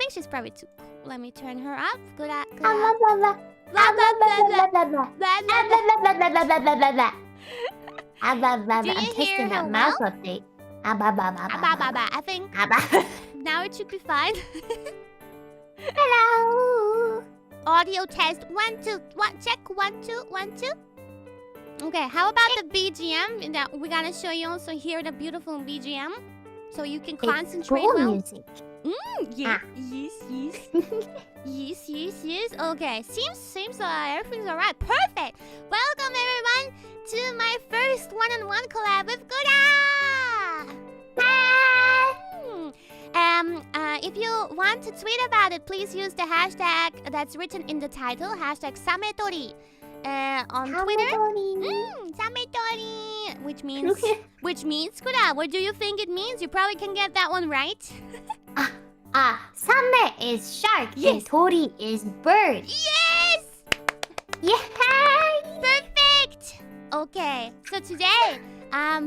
think she's probably too cool. Let me turn her up. GURA. I'm tasting that mouth update. I think now it should be fine. Hello. Audio test 1 2 1 check 1 2 1 2. Okay, how about the BGM? That we're gonna show you also hear the beautiful BGM, so you can concentrate well. Music. Yes. Yes. Okay, seems everything's alright. Perfect. Welcome everyone to my first one-on-one collab with GURA. If you want to tweet about it, please use the hashtag that's written in the title, hashtag Sametori. On Twitter, Sametori, which means GURA. What do you think it means? You probably can get that one right. Same is shark Yes. and Tori is bird. Yes! Yay! Perfect! Okay, so today,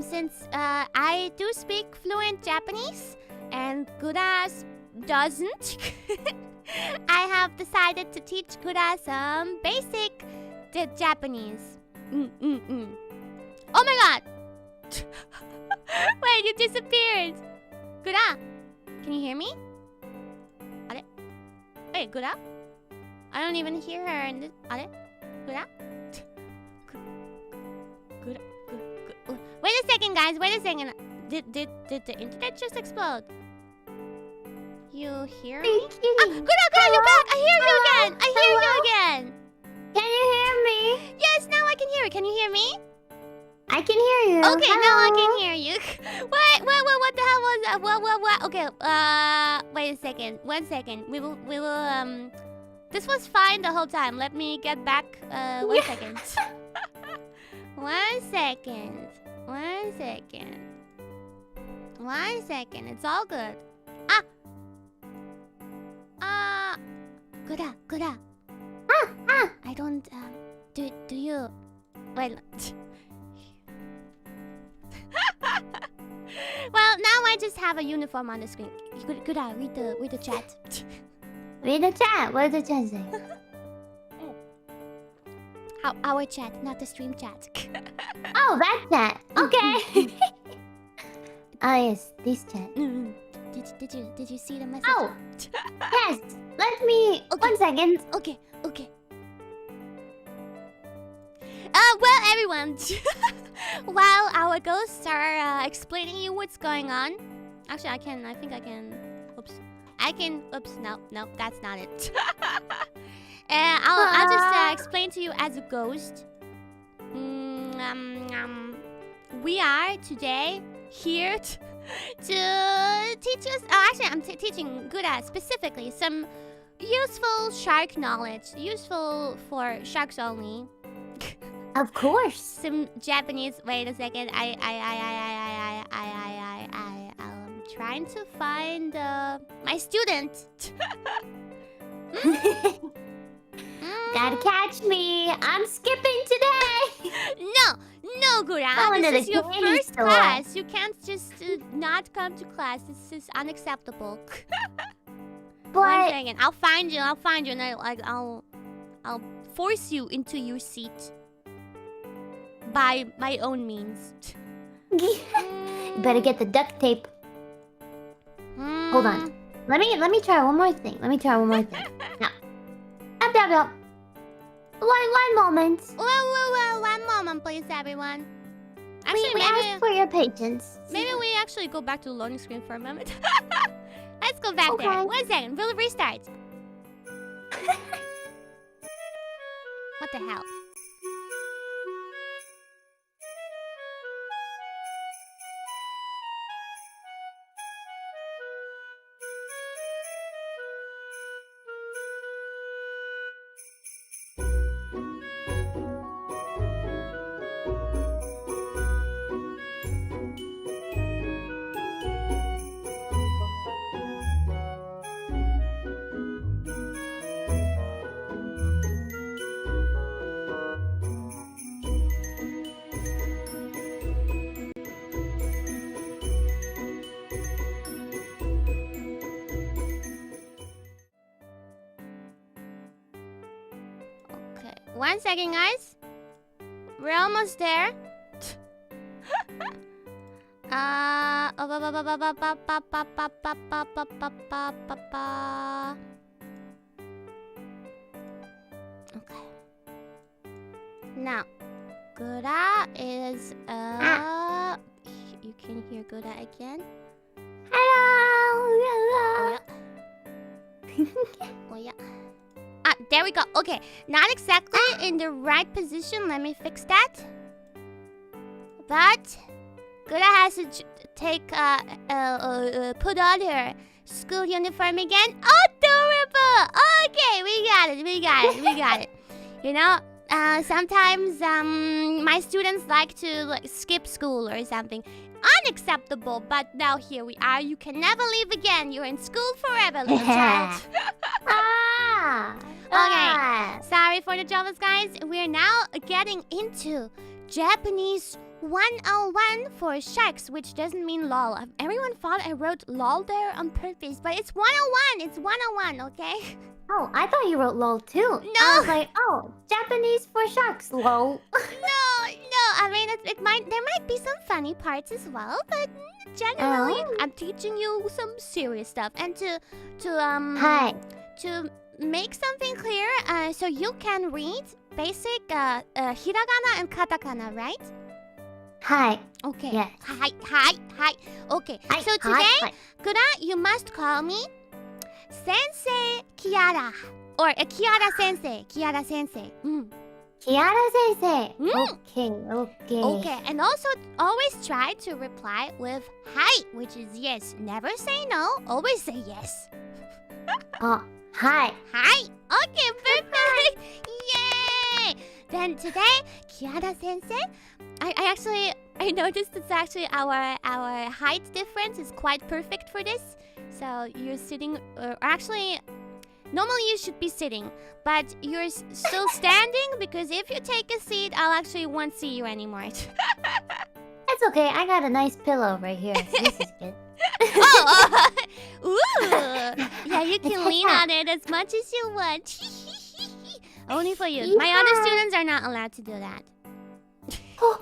since I do speak fluent Japanese and GURA doesn't, I have decided to teach GURA some basic Japanese. Oh my god! Wait, you disappeared! GURA, can you hear me? Wait, GURA? I don't even hear her in this. GURA? Wait a second, guys. Wait a second. Did the internet just explode? You hear me? GURA, you're back! I hear you again! Can you hear me? Yes, now I can hear you. Can you hear me? I can hear you. Okay, Hello. now I can hear you. What the hell was that? What? Okay, wait a second. 1 second. We will, this was fine the whole time. Let me get back, 1 second. 1 second. 1 second. 1 second. It's all good. GURA. I don't, do you, wait. Well, now I just have a uniform on the screen. GURA, read the chat. Read the chat. What does the chat say? Our chat, not the stream chat. Oh, that chat. Okay. Yes, this chat. Did you see the message? Oh, yes. Let me. Okay. 1 second. Okay. Well, everyone, while our ghosts are explaining you what's going on, actually, I think I can. Oops. No, that's not it. I'll just explain to you as a ghost. We are today here to teach us. Actually, I'm teaching GURA specifically some useful shark knowledge, useful for sharks only. Of course. Some Japanese. Wait a second. I'm trying to find my student. Gotta catch me. I'm skipping today. No, GURA. Going to This is the your candy first store. class. You can't just not come to class. This is unacceptable. 1 But second. I'll find you, and I'll force you into your seat by my own means. you better get the duct tape. Hold on. Let me try one more thing. No. Up. One moment. Well, 1 moment, please, everyone. Actually, we ask for your patience. maybe we actually go back to the loading screen for a moment. Let's go back there. Okay. 1 second. We'll restart. What the hell? 1 second, guys. We're almost there. Okay. Now, GURA is you can hear GURA again. Hello. Oh yeah. Ah, there we go. Okay, not exactly in the right position. Let me fix that. But GURA has to put on her school uniform again. Adorable. Okay, we got it. You know, sometimes my students like to skip school or something. Unacceptable, but now here we are. You can never leave again. You're in school forever, little child. Okay, sorry for the troubles, guys. We're now getting into Japanese 101 for sharks, which doesn't mean lol. Everyone thought I wrote lol there on purpose, but it's 101. It's 101, okay? Oh, I thought you wrote lol too. No. I was like, oh, Japanese for sharks, lol. No. I mean, there might be some funny parts as well, but generally, I'm teaching you some serious stuff. And to make something clear, so you can read basic hiragana and katakana, right? Hi. Okay. Yes. Hi. Okay. Hi, So today, hi. GURA, you must call me Sensei Kiara or Kiara Sensei. Kiara Sensei. Kiara sensei. Mm. Okay. And also always try to reply with hi, which is yes. Never say no. Always say yes. Oh, hi. Hi. Okay, perfect. Yay! Then today, Kiara Sensei, I noticed it's actually our height difference is quite perfect for this. So you're sitting, actually, normally you should be sitting, but you're still standing because if you take a seat, I'll actually won't see you anymore. It's okay. I got a nice pillow right here. So this is good. Ooh. Yeah, you can lean on it as much as you want. Only for you. My other students are not allowed to do that. Oh,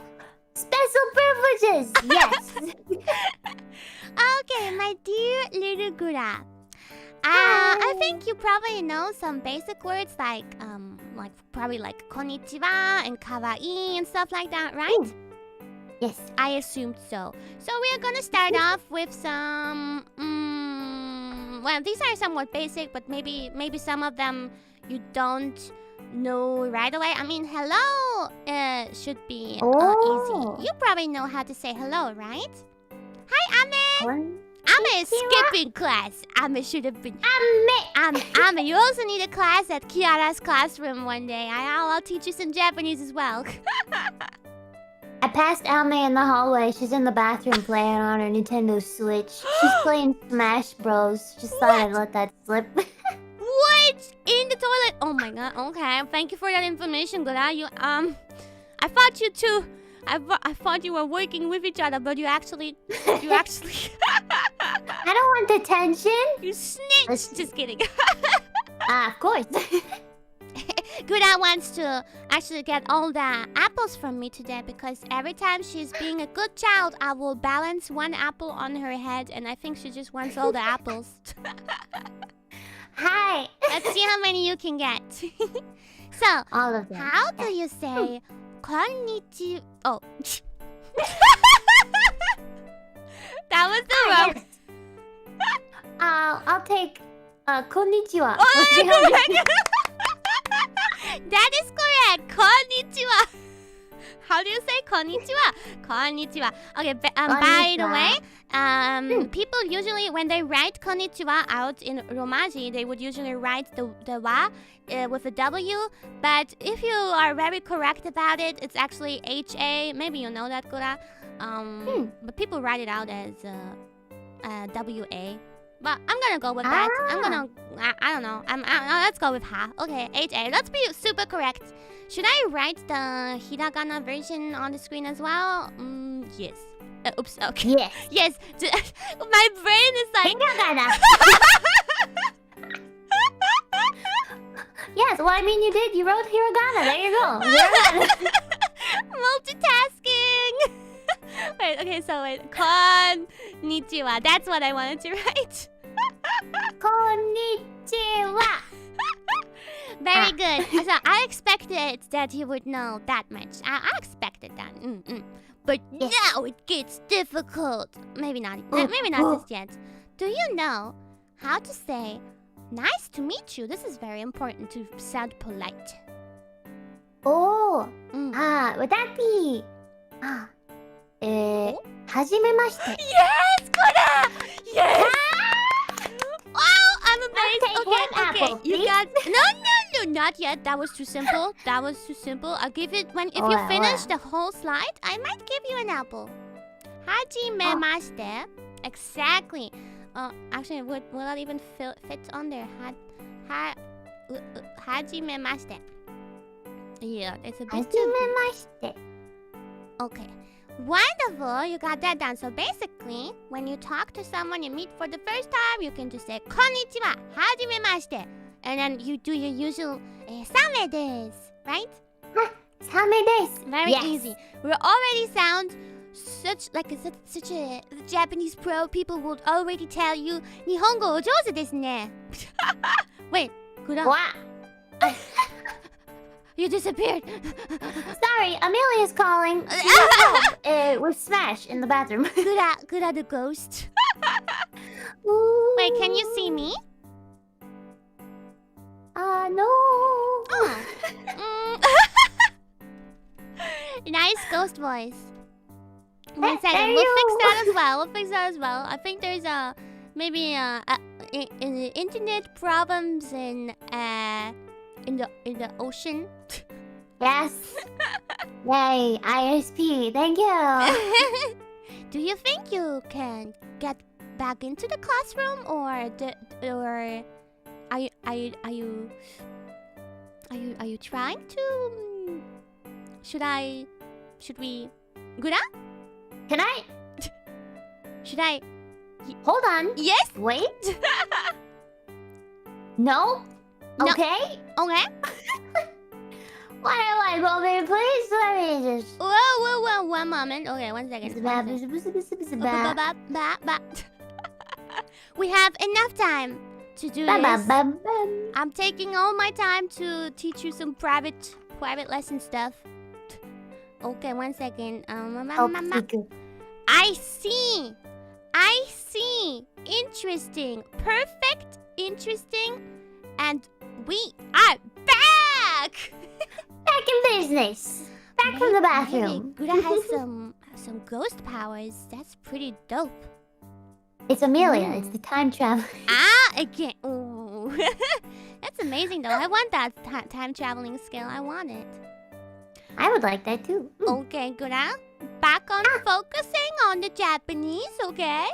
special privileges. Yes. Okay, my dear little GURA. I think you probably know some basic words like probably like konnichiwa and kawaii and stuff like that, right? Ooh. Yes. I assumed so. So we are gonna start off with some. Well, these are somewhat basic, but maybe some of them you don't know right away. I mean, hello should be easy. You probably know how to say hello, right? Hi, Ame. Ame is skipping class. Ame should have been. Ame, you also need a class at Kiara's classroom one day. I'll teach you some Japanese as well. I passed Alme in the hallway. She's in the bathroom playing on her Nintendo Switch. She's playing Smash Bros. Just thought I'd let that slip. What? In the toilet? Oh my god. Okay. Thank you for that information, GURA. I thought you two. I thought you were working with each other, but you actually. I don't want attention. You snitch. Just kidding. Of course. GURA wants to actually get all the apples from me today because every time she's being a good child, I will balance one apple on her head, and I think she just wants all the apples. Hi. Let's see how many you can get. So, all of them. How do you say konnichiwa? Oh. That was the wrong. I'll take konnichiwa. Oh, that is correct. Konnichiwa. How do you say konnichiwa? Konnichiwa. Okay, by the way, people usually, when they write konnichiwa out in Romaji, they would usually write the wa with a W. But if you are very correct about it, it's actually HA. Maybe you know that, GURA. But people write it out as WA. But I'm gonna go with that. I don't know. Let's go with ha. Okay, HA. Let's be super correct. Should I write the hiragana version on the screen as well? Yes. Oops. Okay. Yes. Yes. My brain is like. Yes, well, I mean, you did. You wrote hiragana. There you go. Hiragana. Multitasking. Wait, okay, so wait. Konnichiwa. That's what I wanted to write. Konnichiwa. Very good. So I expected that you would know that much. I expected that. But now it gets difficult. Maybe not. Maybe not just yet. Do you know how to say nice to meet you? This is very important to sound polite. Oh. Would that be... hajimemashite. Yes, Gura! Yes! Wow, I'm amazed. Okay. You got... No, not yet. That was too simple. I'll give it... If you finish the whole slide, I might give you an apple. Hajimemashite. Exactly. Actually, will that even fit on there? Hajimemashite. Yeah, it's a bit too... Hajimemashite. Okay. Wonderful, you got that down. So basically, when you talk to someone you meet for the first time, you can just say konnichiwa, hajimemashite, and then you do your usual same desu, right? Same desu. Very easy. We already sound such a Japanese pro. People would already tell you Nihongo ojouzu desu ne. Wait, Gura. What? You disappeared. Sorry, Amelia's calling. With Smash in the bathroom. Gura the ghost. Wait, can you see me? No. Oh. Nice ghost voice. One second, we'll fix that as well. I think there's maybe internet problems in the ocean. Yes. Yay, ISP. Thank you. Do you think you can get back into the classroom, or are you trying to? Should we? Gura? Can I? Should I? Hold on. Yes. Wait. No. Okay. Okay. What? Go there, please. Let me just. Whoa. 1 moment. Okay, 1 second. We have enough time to do this. I'm taking all my time to teach you some private lesson stuff. Okay, 1 second. I see. Interesting. Perfect. Interesting. And we are back. Back in business. Back from the bathroom. Gura has some ghost powers. That's pretty dope. It's Amelia. It's the time travel. Again. Ooh. That's amazing, though. I want that time traveling skill. I want it. I would like that too. Okay, Gura. Back on focusing on the Japanese, okay?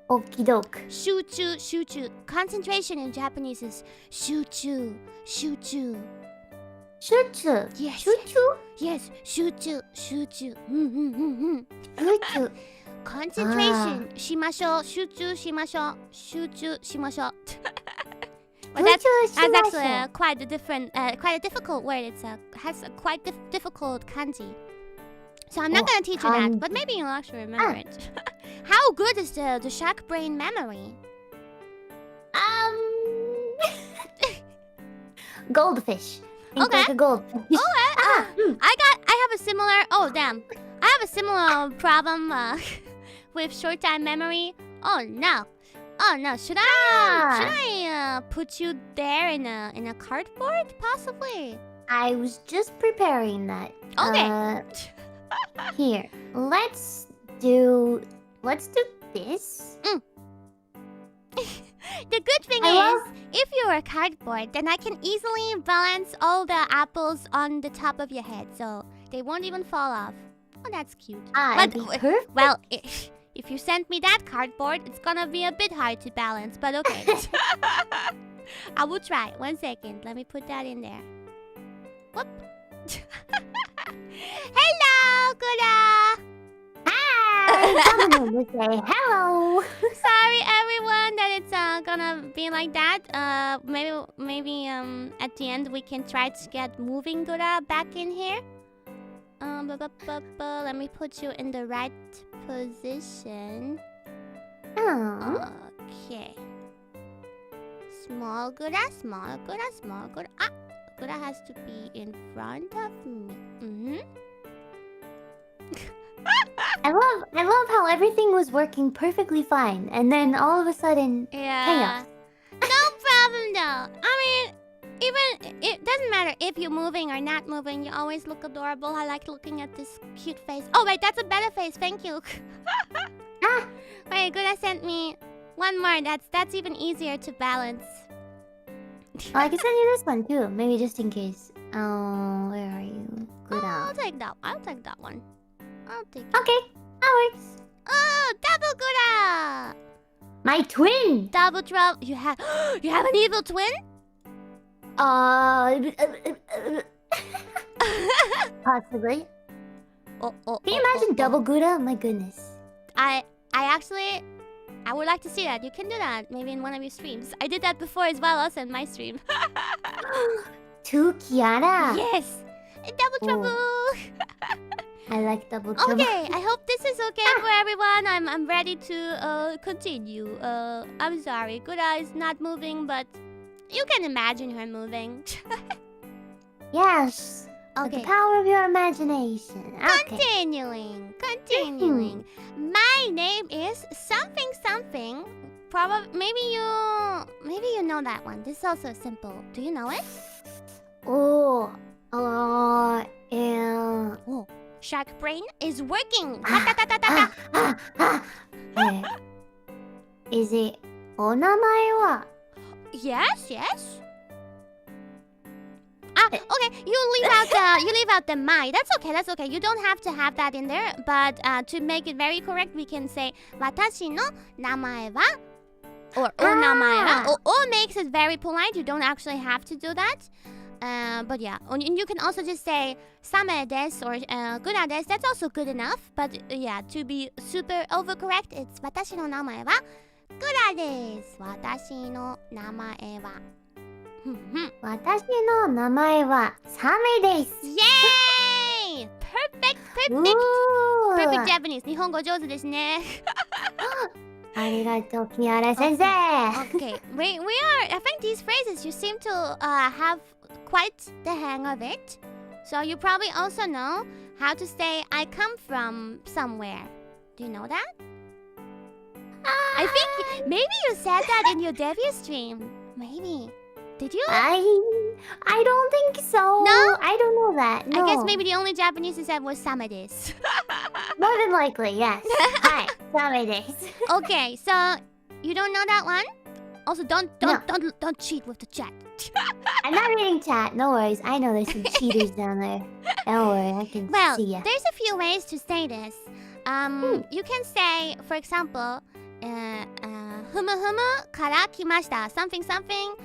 Okie doke. Shuchu. Concentration in Japanese is shuchu. Shuchu. Yes. Shuchu? Yes, shuchu. Shuchu. Concentration. Shimashou. Shuchu shimashou. Shuchu shimashou. Well, that's actually quite a difficult word. It has a quite difficult kanji. So I'm not gonna teach you that, but maybe you'll actually remember it. How good is the shark brain memory? Goldfish. Think Okay. like a goldfish. I have a similar. Oh damn! I have a similar problem with short time memory. Oh no! Should I put you there in a cardboard possibly? I was just preparing that. Okay. Here, let's do this. The good thing is, if you are cardboard, then I can easily balance all the apples on the top of your head, so they won't even fall off. Oh, that's cute. Perfect. Well, if you send me that cardboard, it's gonna be a bit hard to balance, but okay. I will try. 1 second. Let me put that in there. Whoop. Hello, Gura. Hi. Someone will say hello. Sorry. sorry, everyone, that it's gonna be like that. Maybe at the end we can try to get moving GURA back in here. Let me put you in the right position. Oh. Okay. Small GURA, small GURA, small GURA. Ah, GURA has to be in front of me. I love how everything was working perfectly fine, and then all of a sudden, chaos. No problem though. I mean, even it doesn't matter if you're moving or not moving. You always look adorable. I like looking at this cute face. Oh wait, that's a better face. Thank you. Wait, GURA sent me one more. That's even easier to balance. Oh, I can send you this one too, maybe just in case. Oh, where are you? GURA. I'll take that. I'll take that one. I'll take it. Okay, that works. Oh, double GURA! My twin. Double trouble. You have an evil twin? Possibly. Oh, Can you imagine double GURA? My goodness. I would like to see that. You can do that maybe in one of your streams. I did that before as well, also in my stream. Two Kiara. Yes! Double trouble! I like double trouble. Okay, I hope this is okay for everyone. I'm ready to continue. I'm sorry, GURA is not moving, but you can imagine her moving. Yes. Okay. With the power of your imagination. Okay. Continuing. My name is something something. Maybe you know that one. This is also simple. Do you know it? Oh, Oh, shark brain is working. Is it お名前は? Yes. Okay. You leave out the my. That's okay. You don't have to have that in there. But to make it very correct, we can say 私の名前は or お名前は. O makes it very polite. You don't actually have to do that. But yeah, and you can also just say サメです or GURAです. That's also good enough. But yeah, to be super overcorrect, it's 私の名前は GURA です。私の名前は私の名前はサメです。Yay! Perfect Japanese. 日本語上手ですね。ありがとう、キアラ先生。Okay, we are. I think these phrases you seem to have quite the hang of it. So you probably also know how to say I come from somewhere. Do you know that? I think maybe you said that in your debut stream. Maybe. Did you? I don't think so. No? I don't know that. No. I guess maybe the only Japanese you said was サメです。More than likely, yes. はい、サメです。Okay, so you don't know that one? Also, don't cheat with the chat. I'm not reading chat. No worries. I know there's some cheaters down there. Don't worry, I can see ya. There's a few ways to say this. You can say, for example, ふむふむから来ました something something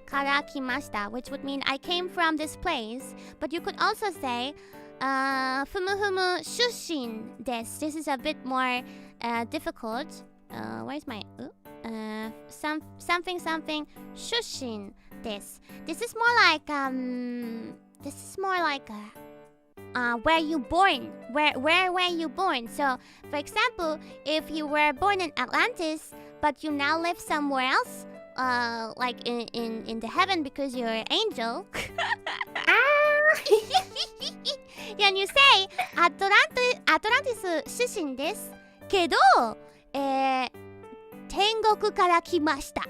から来ました which would mean I came from this place. But you could also say ふむふむ出身です This is a bit more difficult. Where's my something something 出身です This is more like where you born, where were you born? So, for example, if you were born in Atlantis, but you now live somewhere else, like in the heaven because you're an angel. And you say アトランティス出身ですけど、天国から来ました。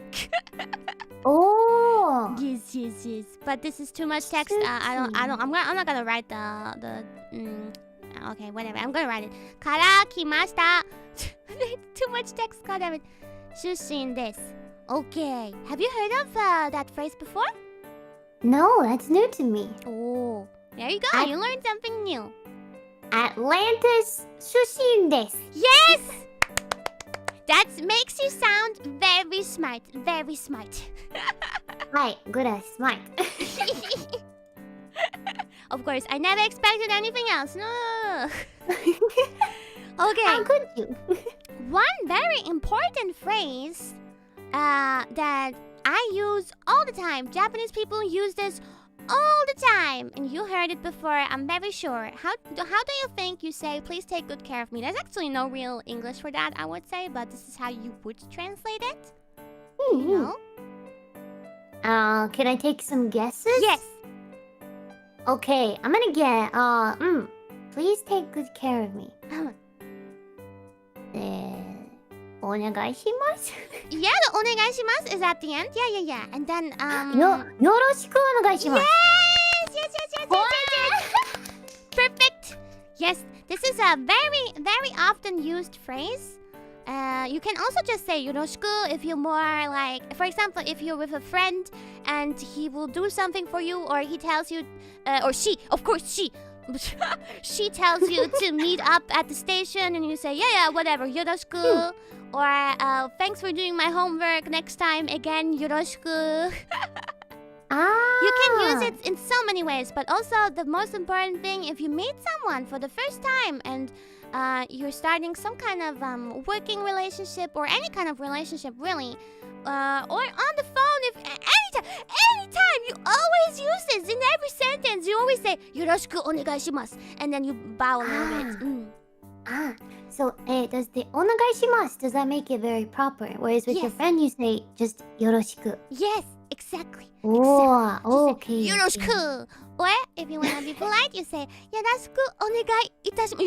Oh. Yes. But this is too much text. I'm not gonna write the. Okay, whatever. I'm gonna write it. から来ました。Too much text. God damn it. 出身です。Okay. Have you heard of that phrase before? No, that's new to me. Oh, there you go. You learned something new. Atlantis 出身です。Yes. That makes you sound very smart. Very smart. はい、GURA smart. Of course, I never expected anything else. No. Okay. How could you? one very important phrase that I use all the time. Japanese people use this all the time, and you heard it before, I'm very sure. How do you think you say, please take good care of me? There's actually no real English for that, I would say, but this is how you would translate it. You know? Can I take some guesses? Yes. Okay, I'm gonna get, please take good care of me. お願いします。Yeah, the お願いします is at the end. Yeah. And then, よろしくお願いします。Yes. Perfect. Yes, this is a very, very often used phrase. You can also just say よろしく if you're more like, for example, if you're with a friend and he will do something for you, or he tells you, or she, of course she tells you to meet up at the station, and you say, yeah, whatever, よろしく. Or, thanks for doing my homework, next time again, よろしく. You can use it in so many ways, but also the most important thing, if you meet someone for the first time and you're starting some kind of working relationship or any kind of relationship really, or on the phone, if anytime you always use this in every sentence, you always say よろしくお願いします and then you bow a little bit. So, does the お願いします does that make it very proper? Whereas with your friend you say just よろしく. Yes, exactly. Oh, okay. よろしく. Or if you want to be polite, you say よろしくお願いいたします.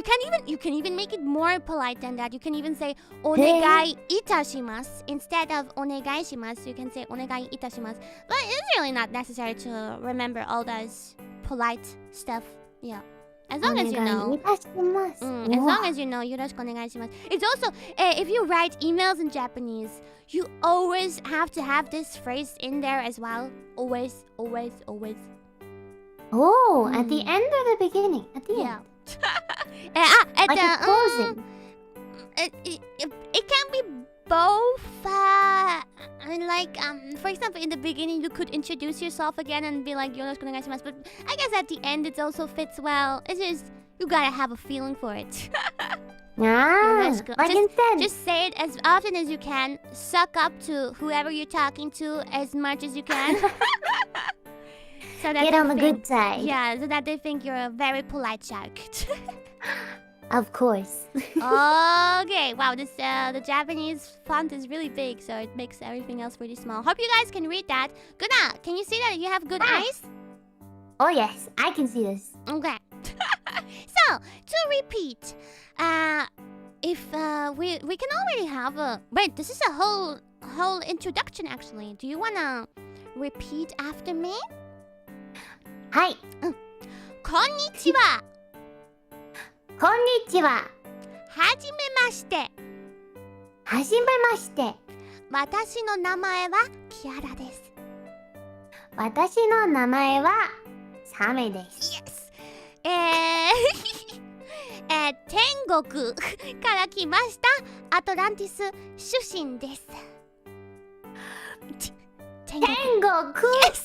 You can even make it more polite than that. You can even say お願いいたします instead of お願いします. You can say お願いいたします. But it's really not necessary to remember all those polite stuff. Yeah. As long as you know. As long as you know, よろしくお願いします. It's also, if you write emails in Japanese, you always have to have this phrase in there as well. Always. Oh, at the end or the beginning? At the end. At like the closing. It can be both. Like, for example, in the beginning, you could introduce yourself again and be like, よろしくお願いします. But I guess at the end, it also fits well. It's just, you gotta have a feeling for it. Like instead. Just say it as often as you can. Suck up to whoever you're talking to as much as you can. So that get on the good side. Yeah, so that they think you're a very polite shark. Of course. Okay, wow, this the Japanese font is really big, so it makes everything else really small. Hope you guys can read that. GURA, can you see that you have good eyes? Oh yes, I can see this. Okay. So, to repeat, if we can already have a wait, this is a whole introduction actually. Do you wanna repeat after me? はい。こんにちは。こんにちは。はじめまして。はじめまして。私の名前はキアラです。私の名前はサメです。Yes. 天国から来ましたアトランティス出身です。天国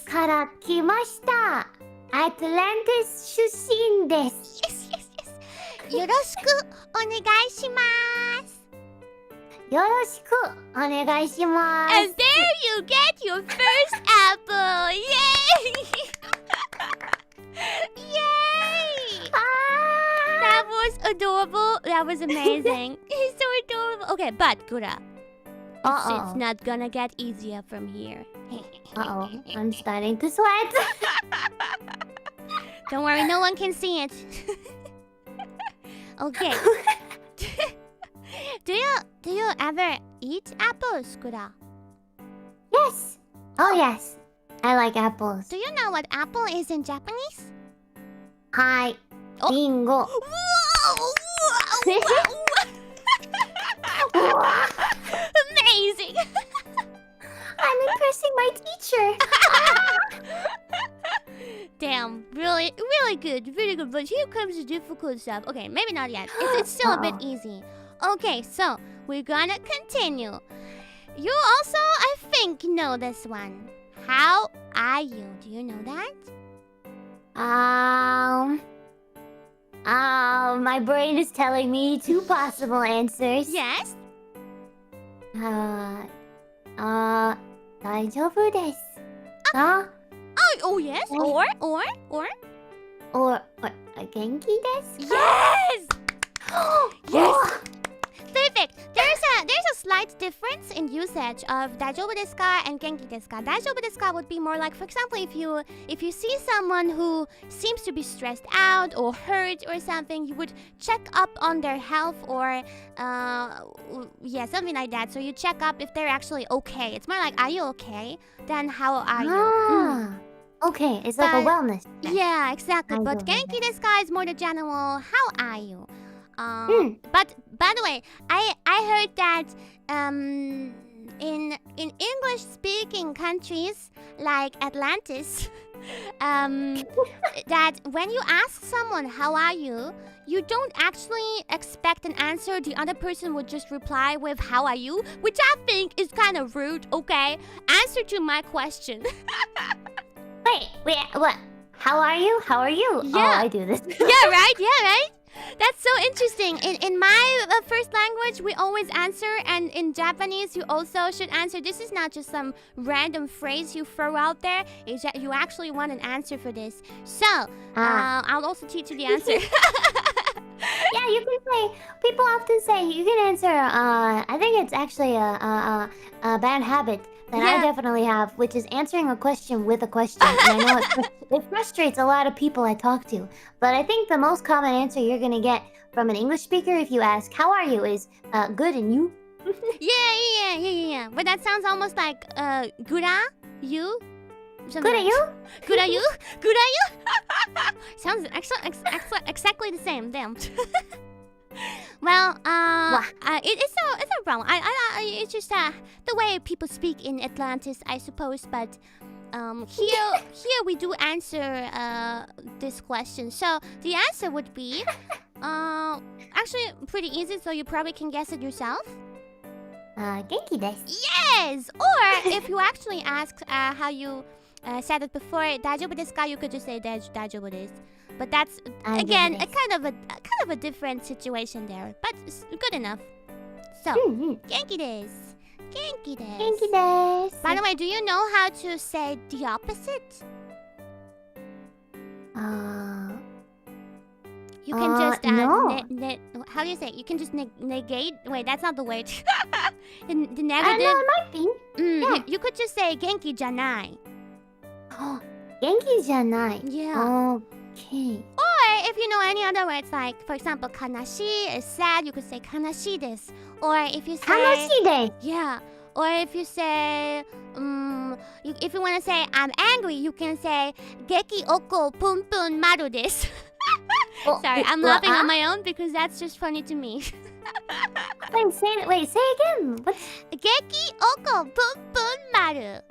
から来ましたアトランティス出身です。よろしくお願いします。よろしくお願いします。And there you get your first apple! Yay! Yay! That was adorable. That was amazing. It's so adorable. Okay, but GURA, it's not gonna get easier from here. Uh-oh, I'm starting to sweat. Don't worry, no one can see it. Okay. Do you ever eat apples, GURA? Yes. Oh yes. I like apples. Do you know what apple is in Japanese? はい。リンゴ。Amazing. I'm impressing my teacher. Damn, really good, really good. But here comes the difficult stuff. Okay, maybe not yet. It's still a bit easy. Okay, so we're gonna continue. You also, I think, know this one. How are you? Do you know that? My brain is telling me two possible answers. Yes. 大丈夫です。あ、Oh yes. or 元気ですか？ Yes. Yes. Perfect. There's a slight difference in usage of 大丈夫ですか and 元気ですか. 大丈夫ですか would be more like, for example, if you see someone who seems to be stressed out or hurt or something, you would check up on their health or something like that. So you check up if they're actually okay. It's more like, are you okay? Then how are you? Okay, it's like a wellness check. Yeah, exactly. But 元気ですか is more the general, how are you? But by the way, I heard that in English speaking countries like Atlantis, that when you ask someone how are you, you don't actually expect an answer. The other person would just reply with how are you, which I think is kind of rude. Okay, answer to my question. Wait, what? How are you? How are you? Yeah. Oh, I do this. Yeah, right? That's so interesting. In my first language, we always answer, and in Japanese, you also should answer. This is not just some random phrase you throw out there. It's that you actually want an answer for this. So, I'll also teach you the answer. Yeah, you can say. People often say you can answer. I think it's actually a bad habit that I definitely have, which is answering a question with a question. And I know it frustrates a lot of people I talk to, but I think the most common answer you're gonna get from an English speaker if you ask "How are you?" is "Good, and you?" Yeah. But that sounds almost like "GURA, you." Good at you? Good at you? Good at you? Sounds exactly the same. Damn. Well, it's a problem. It's just the way people speak in Atlantis, I suppose. But here we do answer this question. So the answer would be actually pretty easy. So you probably can guess it yourself. 元気です。Yes. Or if you actually ask how you said it before, 大丈夫ですか? You could just say 大丈夫です. But that's again a kind of a different situation there, but it's good enough. So, 元気です. 元気です. 元気です. By the way, do you know how to say the opposite? You can just no. How do you say it? You can just negate. Wait, that's not the word. the negative. No, it might be. Yeah. You could just say 元気じゃない. 元気じゃない. Yeah. Okay. Or if you know any other words, like for example, 悲しい is sad, you could say 悲しいです. Or if you say 悲しいです. Yeah. Or if you say if you want to say I'm angry, you can say 激おこぷんぷん丸です. Sorry, I'm laughing on my own because that's just funny to me. Wait, say again. What's 激おこぷんぷん丸.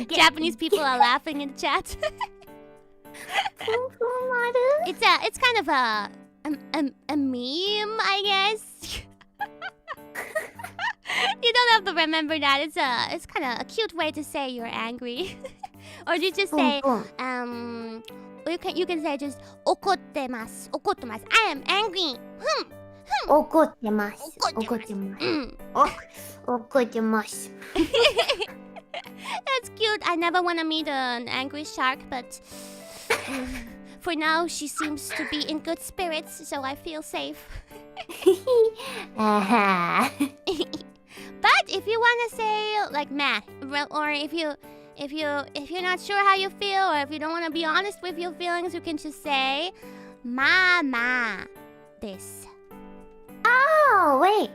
Japanese people are laughing in the chat. It's kind of a meme, I guess. You don't have to remember that. It's kind of a cute way to say you're angry. Or you just say you can say just 怒ってます. I am angry. 怒ってます. 怒ってます. That's cute. I never want to meet an angry shark, but for now she seems to be in good spirits, so I feel safe. But if you want to say like meh, or if you're not sure how you feel, or if you don't want to be honest with your feelings, you can just say まあまあです. Oh, wait.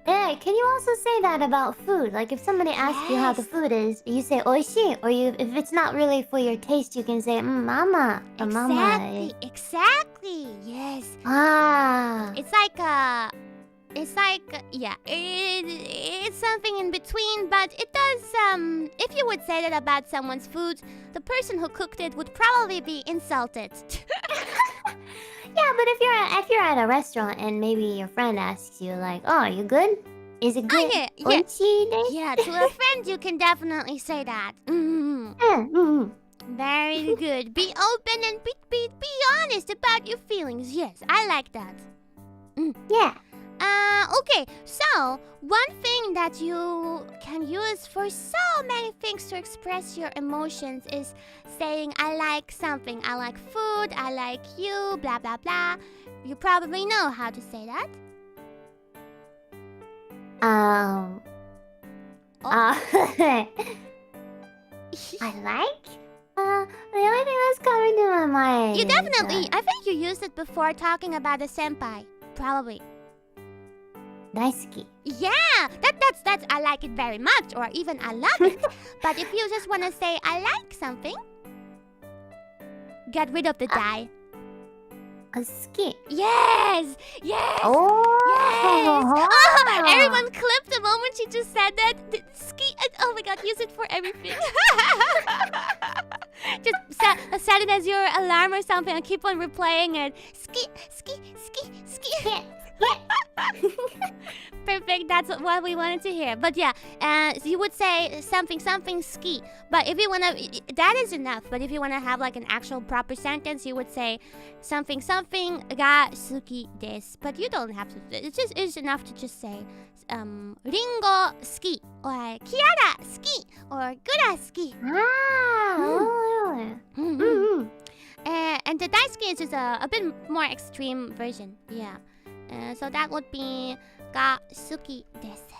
Yeah, can you also say that about food? Like if somebody asks you how the food is, you say 美味しい, or if it's not really for your taste, you can say mama. Exactly. Yes. It's something in between, but it does if you would say that about someone's food, the person who cooked it would probably be insulted. Yeah, but if you're at a restaurant and maybe your friend asks you like, "Oh, are you good? Is it good?" Yeah, to a friend you can definitely say that. Very good. Be open and be honest about your feelings. Yes, I like that. Yeah. Okay, so one thing that you can use for so many things to express your emotions is saying I like something. I like food, I like you, blah blah blah. You probably know how to say that. I like? The only thing that's coming to my mind You is, definitely, I think you used it before talking about a senpai. Probably. 大好き. Yeah, that's I like it very much, or even I love it. But if you just want to say I like something, get rid of the die. 好き. Yes, yes. Oh, Yes! Everyone clipped the moment she just said that. Ski. Oh my god, use it for everything. Just set it as your alarm or something and keep on replaying it. Ski, ski, ski, ski. Perfect, that's what we wanted to hear. But yeah, you would say something, something ski. But if you want to, that is enough. But if you want to have like an actual proper sentence, you would say something, something ga suki desu. But you don't have to, it's enough to just say ringo ski, or kiara ski, or gura ski. And the daisuki is just a bit more extreme version. Yeah. So that would be ga suki desu.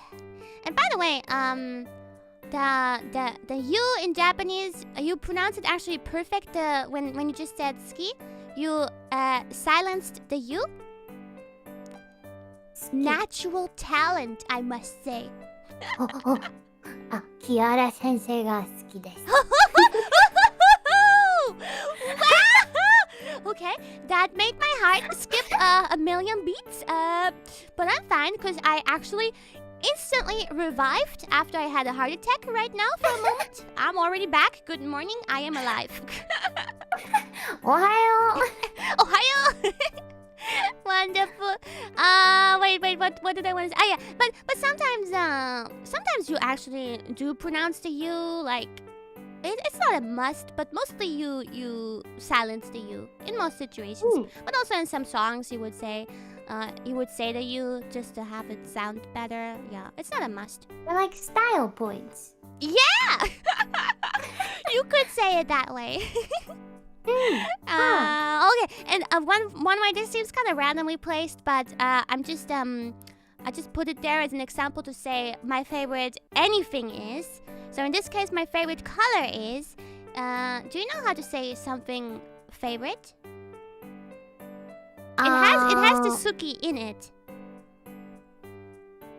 And by the way, the you in Japanese, you pronounce it actually perfect. When you just said ski, you silenced the you. Natural talent, I must say. キアラ先生が好きです。Okay, that made my heart skip a million beats. But I'm fine because I actually instantly revived after I had a heart attack right now for a moment. I'm already back. Good morning. I am alive. おはよう。 Ohio. Wonderful. Wait. What did I want to say? Yeah. But sometimes you actually do pronounce the U like. It's not a must, but mostly you silence the U in most situations. But also in some songs, you would say the U just to have it sound better. Yeah, it's not a must. They're like style points. Yeah, you could say it that way. Okay, and one way this seems kind of randomly placed, but I just put it there as an example to say my favorite anything is. So in this case, my favorite color is. Do you know how to say something favorite? It has the suki in it.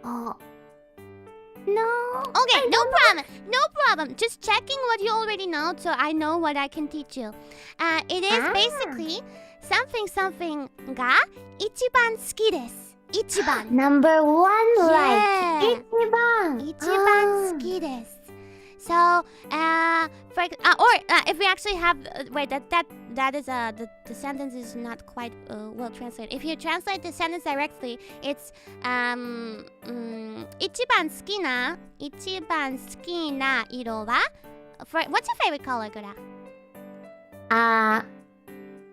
Oh. No. Okay, no problem. Just checking what you already know, so I know what I can teach you. It is basically something ga ichiban suki desu. Ichiban. Number one, Yeah. like Ichiban suki desu. So, if we actually have, wait, that is the sentence is not quite well translated. If you translate the sentence directly, it's ichiban suki na iro wa. What's your favorite color, Gura? Ao.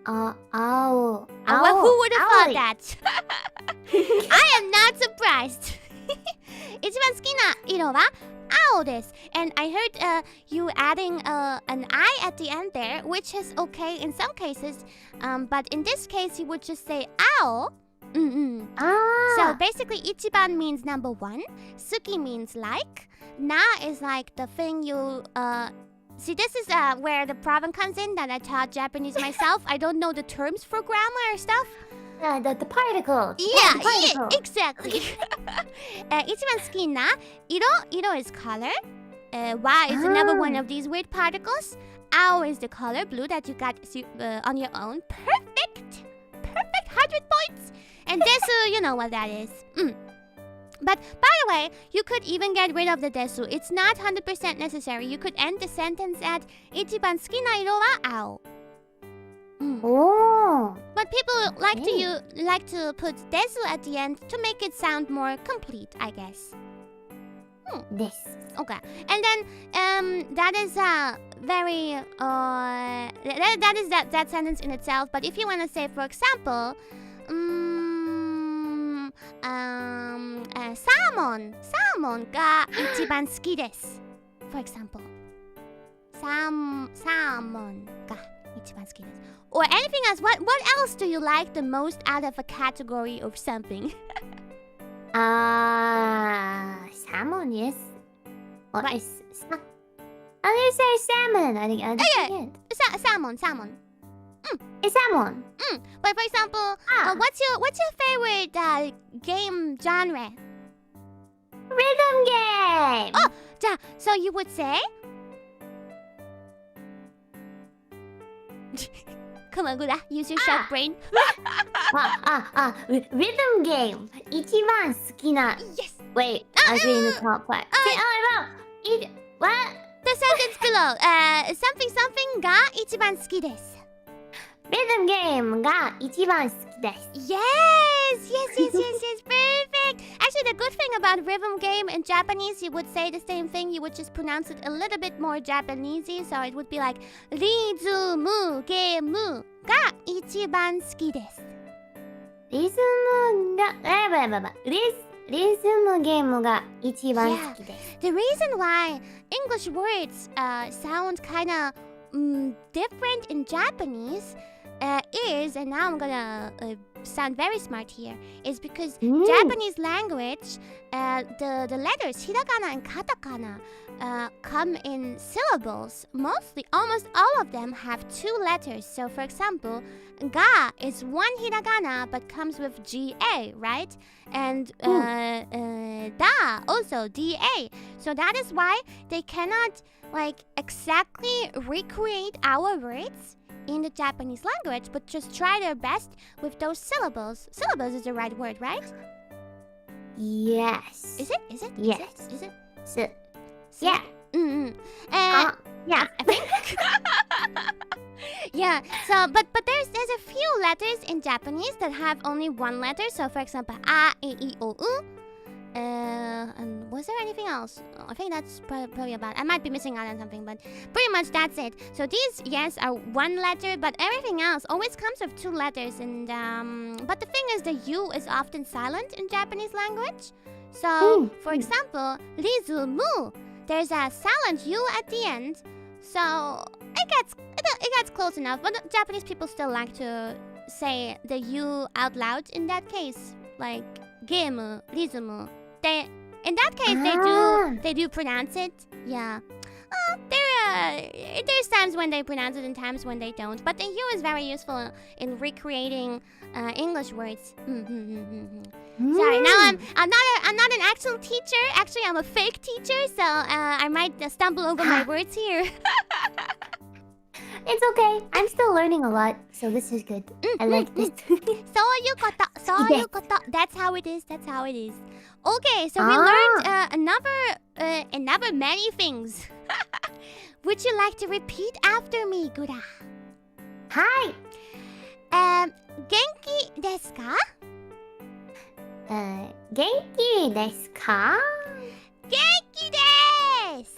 Well, who would have thought that? I am not surprised. Ichiban suki na iro wa ao desu. And I heard you adding an I at the end there, which is okay in some cases. But in this case, you would just say ao. So basically, ichiban means number one. Suki means like. Na is like the thing you see. This is where the problem comes in. That I taught Japanese myself. I don't know the terms for grammar or stuff. The particle. Yeah, the particle. exactly. Ichiban suki na iro is color. Wa is another one of these weird particles. Ao is the color blue that you got on your own. Perfect. 100 points. And desu, you know what that is. But by the way, you could even get rid of the desu. It's not 100% necessary. You could end the sentence at ichiban suki na iro wa ao. Oh. But people like to put desu at the end to make it sound more complete, I guess. This. Okay. And then that is very that is that sentence in itself. But if you want to say, for example, サーモンが一番好きです。For example, サーモンが一番好きです。Or anything else. What else do you like the most out of a category of something? Salmon, yes. Or Right. How do you say salmon? I think Salmon. It's salmon. But for example, what's your favorite game genre? Rhythm game. Oh, so you would say? Come on, Gura, use your sharp brain. Rhythm game. 一番好きな. Yes. Wait, I was reading the top part. What? The sentence below. Something が一番好きです。Rhythm game が一番好きです。Yes. Perfect. Actually, the good thing about rhythm game in Japanese, you would say the same thing. You would just pronounce it a little bit more Japanesey. So it would be like リズムゲームが一番好きです。リズムゲームが一番好きです。The reason why English words sound kind of different in Japanese is, and now I'm gonna sound very smart here, is because Japanese language, the letters hiragana and katakana come in syllables. Almost all of them have two letters. So for example, ga is one hiragana but comes with ga, right? And da also da. So that is why they cannot exactly recreate our words in the Japanese language, but just try their best with those syllables. Syllables is the right word, right? Yes. Is it? Yes. Is it? Yeah. Yeah. Yeah. I think. Yeah. So, but there's a few letters in Japanese that have only one letter. So, for example, a, e, I, o, u. And was there anything else? I think that's probably about. I might be missing out on something, but pretty much that's it. So these, yes, are one letter, but everything else always comes with two letters. And but the thing is, the U is often silent in Japanese language. So, for example, rizumu, there's a silent U at the end. So it gets close enough, but the Japanese people still like to say the U out loud in that case, like game, rizumu. In that case, they do pronounce it. Yeah. There's times when they pronounce it and times when they don't. But the U is very useful in recreating English words. Sorry, now I'm not an actual teacher. Actually, I'm a fake teacher, so I might stumble over my words here. It's okay. I'm still learning a lot, so this is good. I like this. そういうこと。That's how it is. Okay, so we learned another many things. Would you like to repeat after me, Gura? はい。元気ですか？元気ですか？元気です。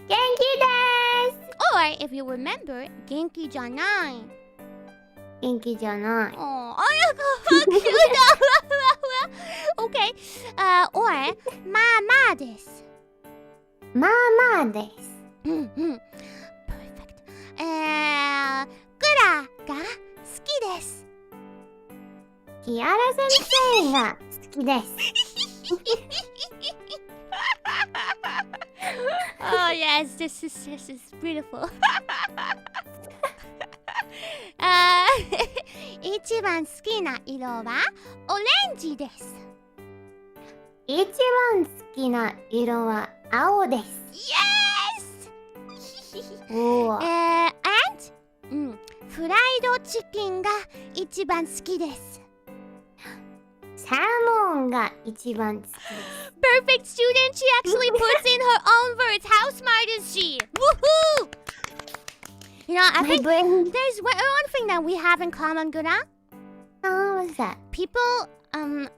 元気です。Or if you remember, 元気じゃない。元気じゃない。Oh, okay. Or まあまあです。まあまあです。Perfect. グラが好きです。キアラ先生が好きです。Oh yes, this is beautiful. 一番好きな色はオレンジです。一番好きな色は青です。Yes! And フライドチキンが一番好きです。サーモンが一番好きです。Perfect student! She actually puts in her own words. How smart is she? Woohoo! You know, I think there's one thing that we have in common, Gura. What's that? People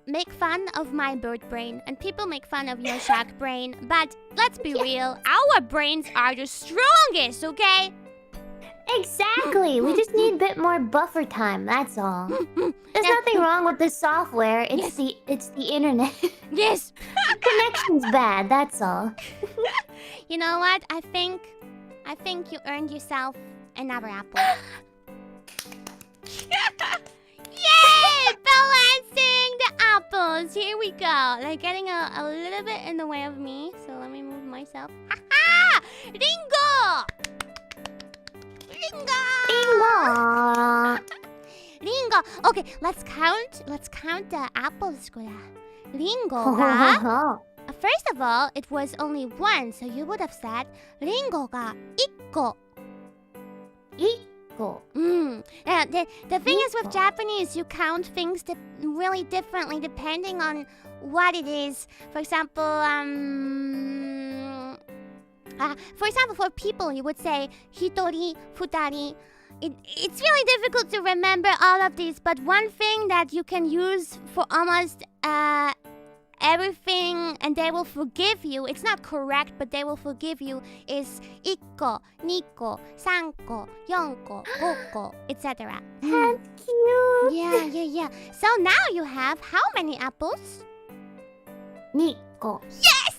make fun of my bird brain, and people make fun of your shark brain. But let's be real, our brains are the strongest, okay? Exactly. We just need a bit more buffer time. That's all. There's nothing wrong with the software. It's the internet. Yes. Connection's bad. That's all. You know what? I think you earned yourself another apple. Yay! Balancing the apples. Here we go. They're getting a little bit in the way of me, so let me move myself. Ha-ha! Ringo! Ringo. Okay, let's count the apples, Gura. Ringo가 first of all, it was only one, so you would have said ringo가 ikko. Ikko. The thing is with Japanese, you count things really differently depending on what it is. For example, for people, you would say hitori, futari. It's really difficult to remember all of these, but one thing that you can use for almost everything and they will forgive you, it's not correct, but they will forgive you, is ikko, nikko, sanko, yonko, gokko, etc. That's cute. Yeah. So now you have how many apples? Nikko. Yes!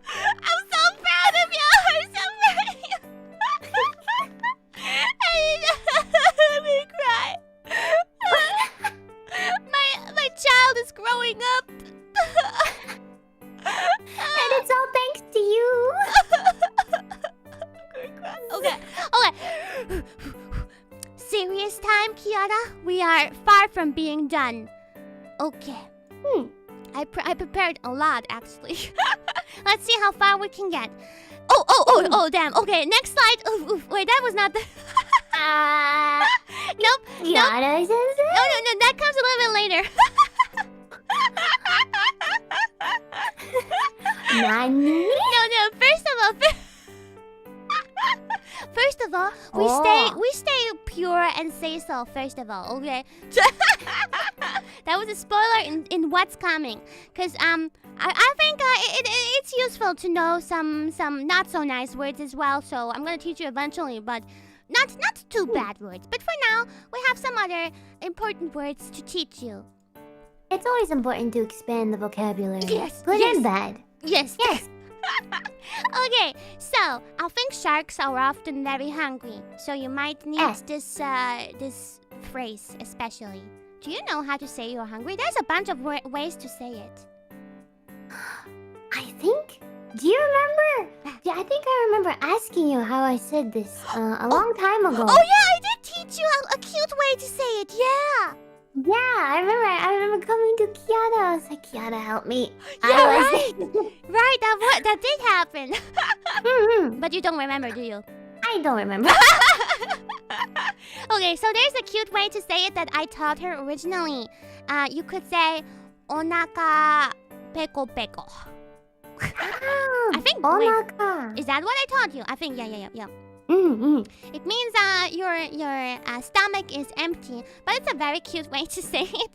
I'm so proud of you! I'm so proud of you! Let me cry. My child is growing up. And it's all thanks to you. Okay. Serious time, Kiara? We are far from being done. Okay. I prepared a lot, actually. Let's see how far we can get. Oh, damn. Okay, next slide. Wait, that was not the... Nope. Kiara says it? No, that comes a little bit later. Nani? No, first of all, we stay pure and say so, first of all, okay? That was a spoiler in what's coming. Because I think it's useful to know some not so nice words as well, so I'm gonna teach you eventually, but not too bad words. But for now, we have some other important words to teach you. It's always important to expand the vocabulary. Yes. Good and bad. Yes. Okay, so I think sharks are often very hungry, so you might need this phrase especially. Do you know how to say you're hungry? There's a bunch of ways to say it. I think. Do you remember? Yeah, I think I remember asking you how I said this a long time ago. Oh yeah, I did teach you a cute way to say it. Yeah. Yeah, I remember coming to Kiara. I was like, Kiara, help me. Yeah, right. Right, that did happen. But you don't remember, do you? I don't remember. Okay, so there's a cute way to say it that I taught her originally. You could say, onaka peko peko. I think. Onaka. Is that what I taught you? I think, yeah. It means your stomach is empty, but it's a very cute way to say it.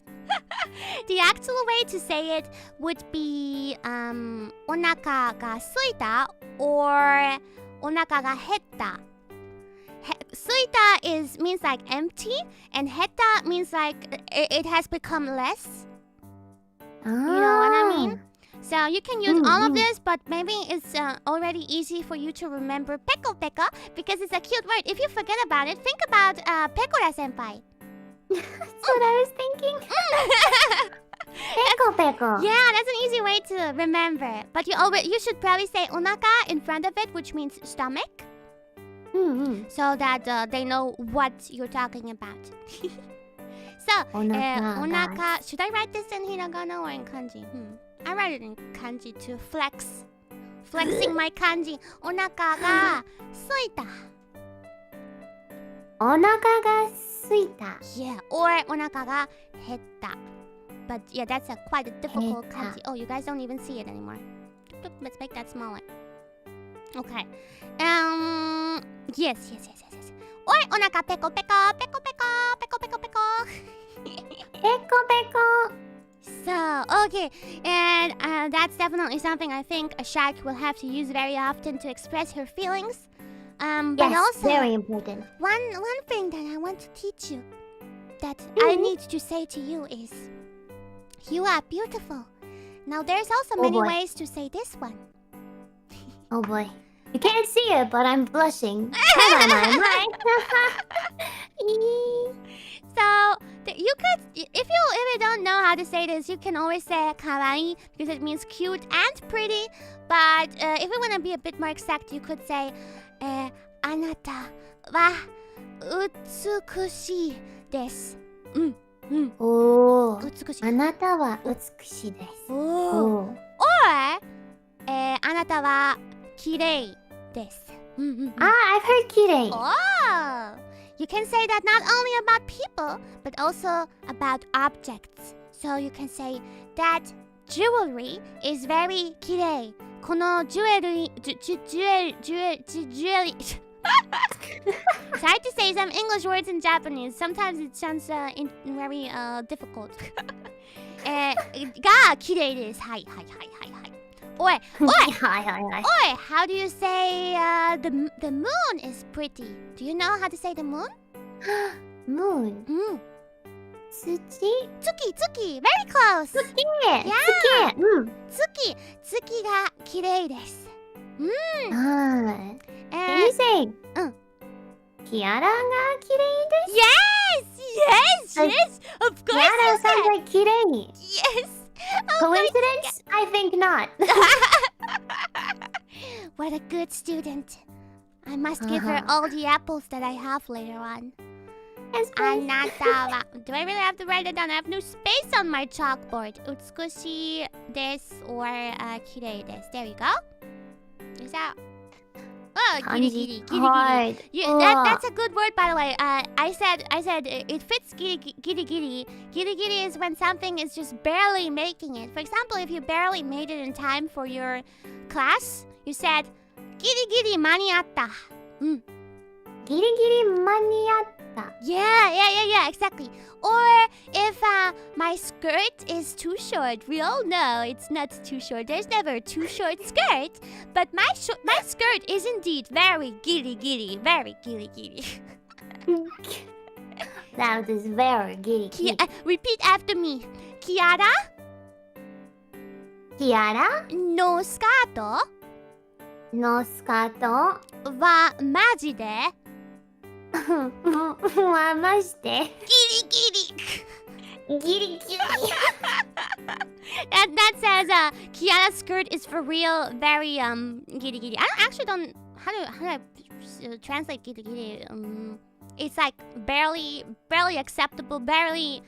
The actual way to say it would be onaka ga suita or onaka ga hetta. Suita means like empty, and hetta means like it has become less. You know what I mean? So you can use all of this, but maybe it's already easy for you to remember peko peko because it's a cute word. If you forget about it, think about Pekora senpai. That's what I was thinking. Peko peko. Yeah, that's an easy way to remember. But you should probably say onaka in front of it, which means stomach. So that they know what you're talking about. So, onaka. Should I write this in hiragana or in kanji? I write it in kanji to flexing my kanji. Onaka ga suita. Onaka ga suita. Yeah, or onaka ga hetta. But yeah, that's quite a difficult kanji. Oh, you guys don't even see it anymore. Let's make that smaller. Okay. Yes. Or onaka peko peko peko peko peko peko peko. Peko peko. So, okay, and that's definitely something I think a shark will have to use very often to express her feelings. But Yes, also, very important. one thing that I want to teach you that I need to say to you is, you are beautiful. Now, there's also many boy. ways to say this one. Oh boy. You can't see it, but I'm blushing. Come on, hi. So you could, if you don't know how to say this, you can always say kawaii because it means cute and pretty. But if you want to be a bit more exact, you could say, あなたは美しいです。おー。美しい。あなたは美しいです。おー。or あなたは綺麗です。Ah, I've heard 綺麗。Oh, you can say that not only about people, but also about objects. So you can say that jewelry is very 綺麗。このジュエリーIt's hard to say some English words in Japanese. Sometimes it sounds very difficult. が綺麗です。はいはいはいはいはい。おい、はいはいはい。Oi, how do you say the moon is pretty? Do you know how to say the moon? Moon. 月。月 very close. 月。 Yeah. 月。月が綺麗です。Can you say キアラが綺麗です Yes, of course. キアラ sounds like 綺麗 Yes. Coincidence? I think not. What a good student. I must give her all the apples that I have later on. Yes, please. あなたは Do I really have to write it down? I have no space on my chalkboard. 美しいです or 綺麗です. There you go. Is that? Oh, giri. Hard. That's a good word, by the way. I said it fits giri. Giri is when something is just barely making it. For example, if you barely made it in time for your class, you said giri 間に合った。ギリギリ間に合った。Yeah, exactly. Or if my skirt is too short, we all know it's not too short. There's never a too short skirt. But my skirt is indeed very giri, very giri. That is very giri. Repeat after me. Kiara キアラのスカートのスカートはマジではましてギリギリギリ That says Kiara's skirt is for real very giri. I don't how do I translate giri. It's like barely acceptable, barely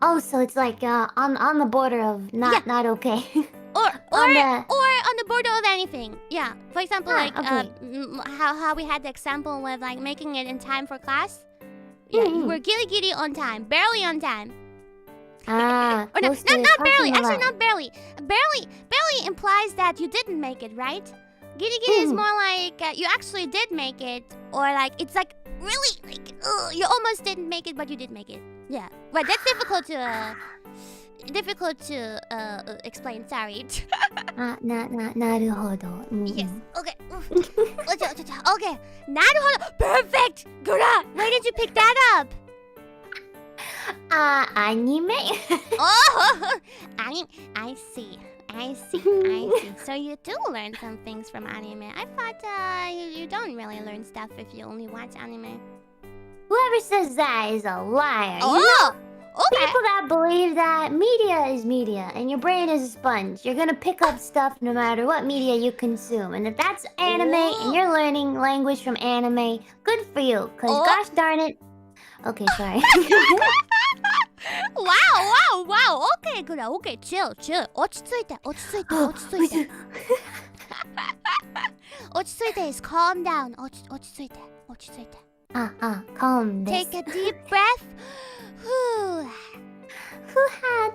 Oh, so it's like on the border of not okay. Or on on the border of anything. Yeah. For example, like okay. How we had the example with like making it in time for class. Yeah, you were giri on time, barely on time. Or no, not barely. Actually, not barely. Barely implies that you didn't make it, right? Giri is more like you actually did make it, or like it's like really like you almost didn't make it, but you did make it. Yeah, but that's difficult to explain. Sorry. なるほど。Yes. Okay. Okay. なるほど. Perfect. Gura, where did you pick that up? Anime. Oh, I see. So you do learn some things from anime. I thought you don't really learn stuff if you only watch anime. Whoever says that is a liar. Oh, you know? okay. People that believe that media is media and your brain is a sponge. You're gonna pick up stuff no matter what media you consume. And if that's anime and you're learning language from anime, good for you. Cause gosh darn it. Okay, sorry. Wow. Okay, good. Okay, chill. 落ち着いて。落ち着いて is calm down. 落ち着いて。calm です。Take a deep breath.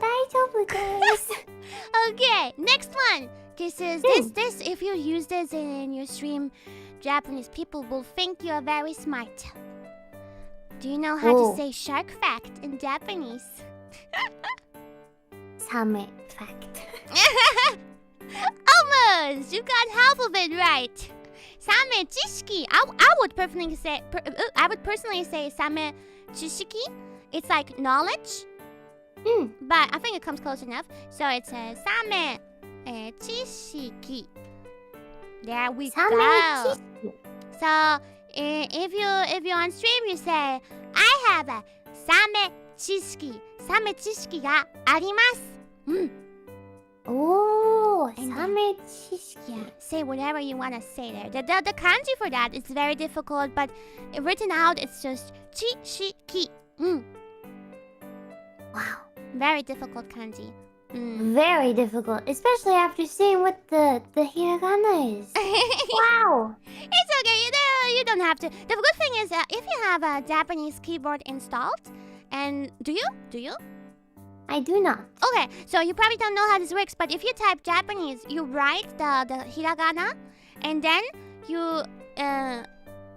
大丈夫です。Okay, next one. This if you use this in your stream, Japanese people will think you are very smart. Do you know how to say shark fact in Japanese? サメ fact. Yes, you got half of it right. サメ知識. I would personally say サメ知識. It's like knowledge. But I think it comes close enough. So it's サメ知識. There we go. So if you're on stream, you say, I have a サメ知識があります. Oh, サメ知識. Yeah, say whatever you want to say there. The kanji for that is very difficult, but written out, it's just 知識. Wow. Very difficult kanji. Very difficult, especially after seeing what the hiragana is. Wow. It's okay. You don't have to. The good thing is if you have a Japanese keyboard installed, and do you? I do not. Okay, so you probably don't know how this works, but if you type Japanese, you write the hiragana, and then you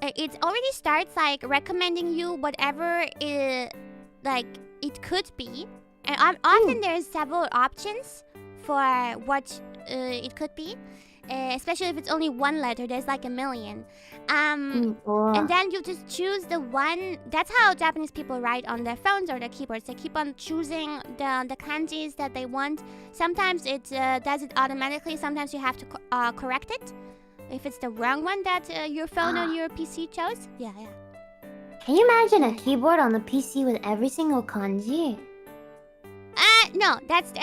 it already starts like recommending you whatever it could be. And often there's several options for what it could be, especially if it's only one letter. There's like a million. And then you just choose the one. That's how Japanese people write on their phones or their keyboards. They keep on choosing the kanjis that they want. Sometimes it does it automatically. Sometimes you have to correct it if it's the wrong one that your phone or your PC chose. Yeah. Can you imagine a keyboard on the PC with every single kanji? No, that's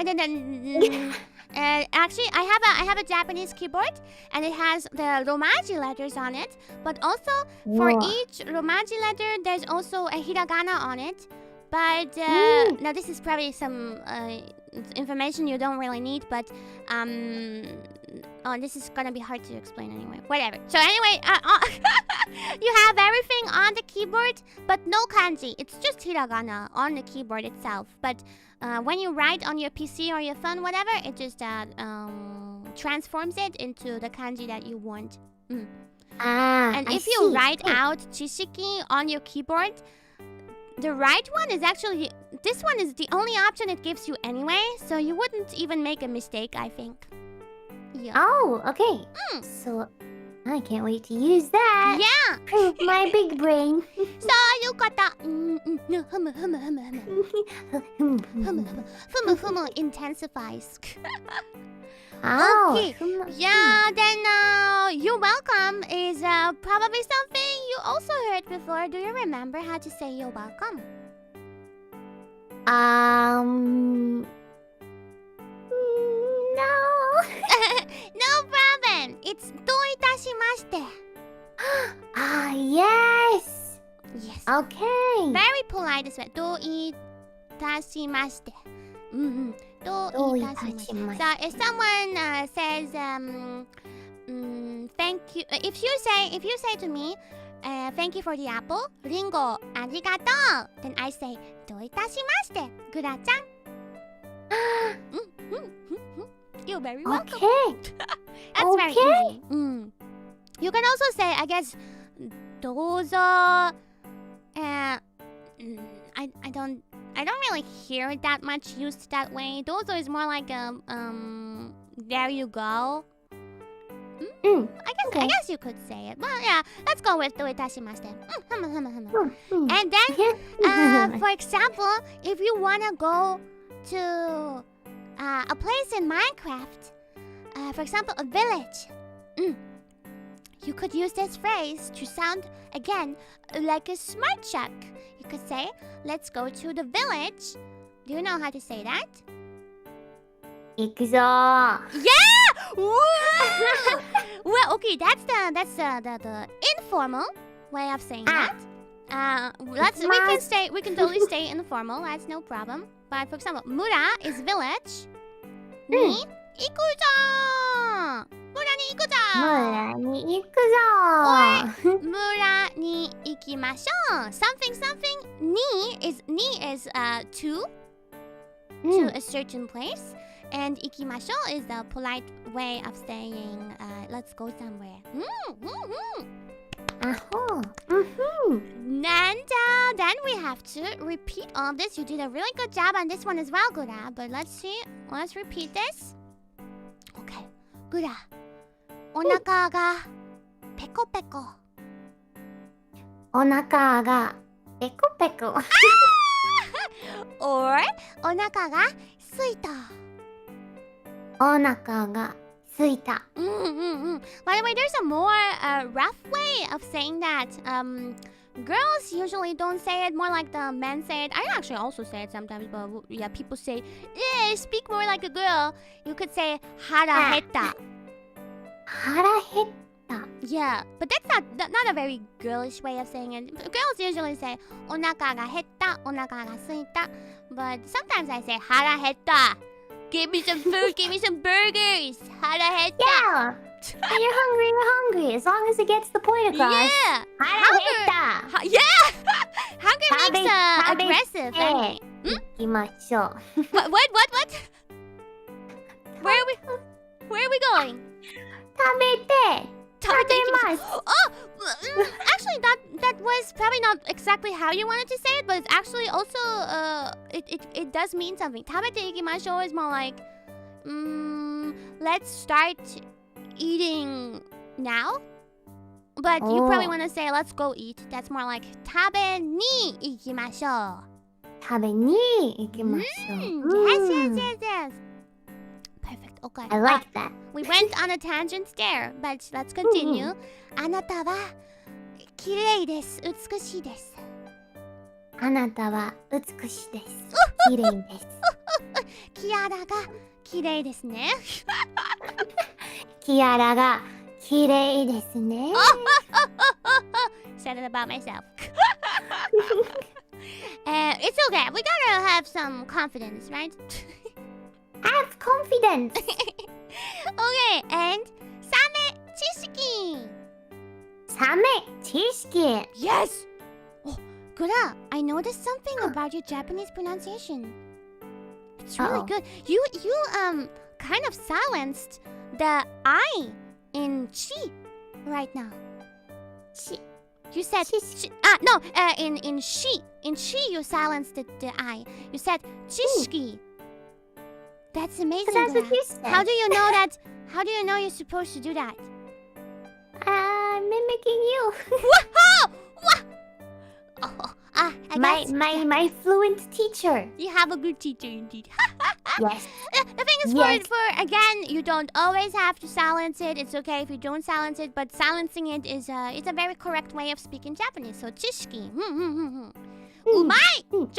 actually I have a Japanese keyboard and it has the romaji letters on it, but also for each romaji letter there's also a hiragana on it. But now this is probably some information you don't really need, but this is gonna be hard to explain anyway. Whatever. So anyway, you have everything on the keyboard, but no kanji. It's just hiragana on the keyboard itself. But when you write on your PC or your phone, whatever, it just transforms it into the kanji that you want. And if you write out chishiki on your keyboard, the right one is actually, this one is the only option it gives you anyway, so you wouldn't even make a mistake, I think. Yeah. Oh, okay. So I can't wait to use that. Yeah. Prove my big brain. そういうこと。ふむふむ intensifies. Okay. Yeah, then you're welcome is probably something you also heard before. Do you remember how to say you're welcome? No. No problem. It's どういたしまして. Yes. Yes. Okay. Very polite as well. どういたしまして. どういたしまして. So if someone says thank you, if you say to me thank you for the apple, リンゴありがとう, then I say どういたしまして, グラちゃん. You're very welcome. Okay. That's very easy. You can also say, I guess, どうぞ. I don't really hear it that much used that way. どうぞ is more like there you go. I guess you could say it. Well, yeah, let's go with どういたしまして. And then, for example, if you wanna go to a place in Minecraft, for example, a village, you could use this phrase to sound, again, like a smart chuck. You could say, let's go to the village. Do you know how to say that? 行くぞ. Yeah! Well, okay, that's the informal way of saying that. We can totally stay informal. That's no problem. But for example, mura is village. Ni ikuzo. Mura ni ikuzo. Mura ni ikuzo. Or mura ni ikimashou. Something. Ni is to a certain place. And ikimashou is the polite way of saying let's go somewhere. And then we have to repeat all this. You did a really good job on this one as well, Gura. But let's repeat this. Okay, Gura. お腹がペコペコ。お腹がペコペコ。or お腹が空いた。お腹が空いた。By the way, there's a more rough way of saying that. Girls usually don't say it more like the men say it. I actually also say it sometimes, but yeah, people say, speak more like a girl. You could say 腹減った。腹減った。Yeah, but that's not a very girlish way of saying it. Girls usually say お腹が減った、お腹が空いた. But sometimes I say 腹減った。Give me some food, give me some burgers. 腹減った。Yeah. You're hungry, you're hungry. As long as it gets the point across. Yeah. 腹減った。Yeah. Hunger makes aggressive. 行きましょう。What? Where are we going? 食べて。食べます。Oh, actually, that was probably not exactly how you wanted to say it, but it's actually also it does mean something. 食べていきましょう is more like let's start eating now. But you probably want to say let's go eat. That's more like 食べに行きましょう。食べに行きましょう。Yes. Perfect. Okay. I like that. We went on a tangent there, but let's continue. あなたは綺麗です。美しいです。あなたは美しいです。綺麗です。キアラが綺麗ですね。キアラが綺麗ですね。Said it about myself. It's okay. We gotta have some confidence, right? Have confidence. Okay, and サメ知識。サメ知識。Yes. Oh, GURA, I noticed something about your Japanese pronunciation. It's really good. You kind of silenced the I in chi right now. Chi. You said in she. In she you silenced the I. You said 知識. That's amazing. That's what you said. How do you know that? How do you know you're supposed to do that? Mimicking you. My fluent teacher. You have a good teacher indeed. Yes. The thing is, for again, you don't always have to silence it. It's okay if you don't silence it, but silencing it is it's a very correct way of speaking Japanese. So 知識. うまい. 上手.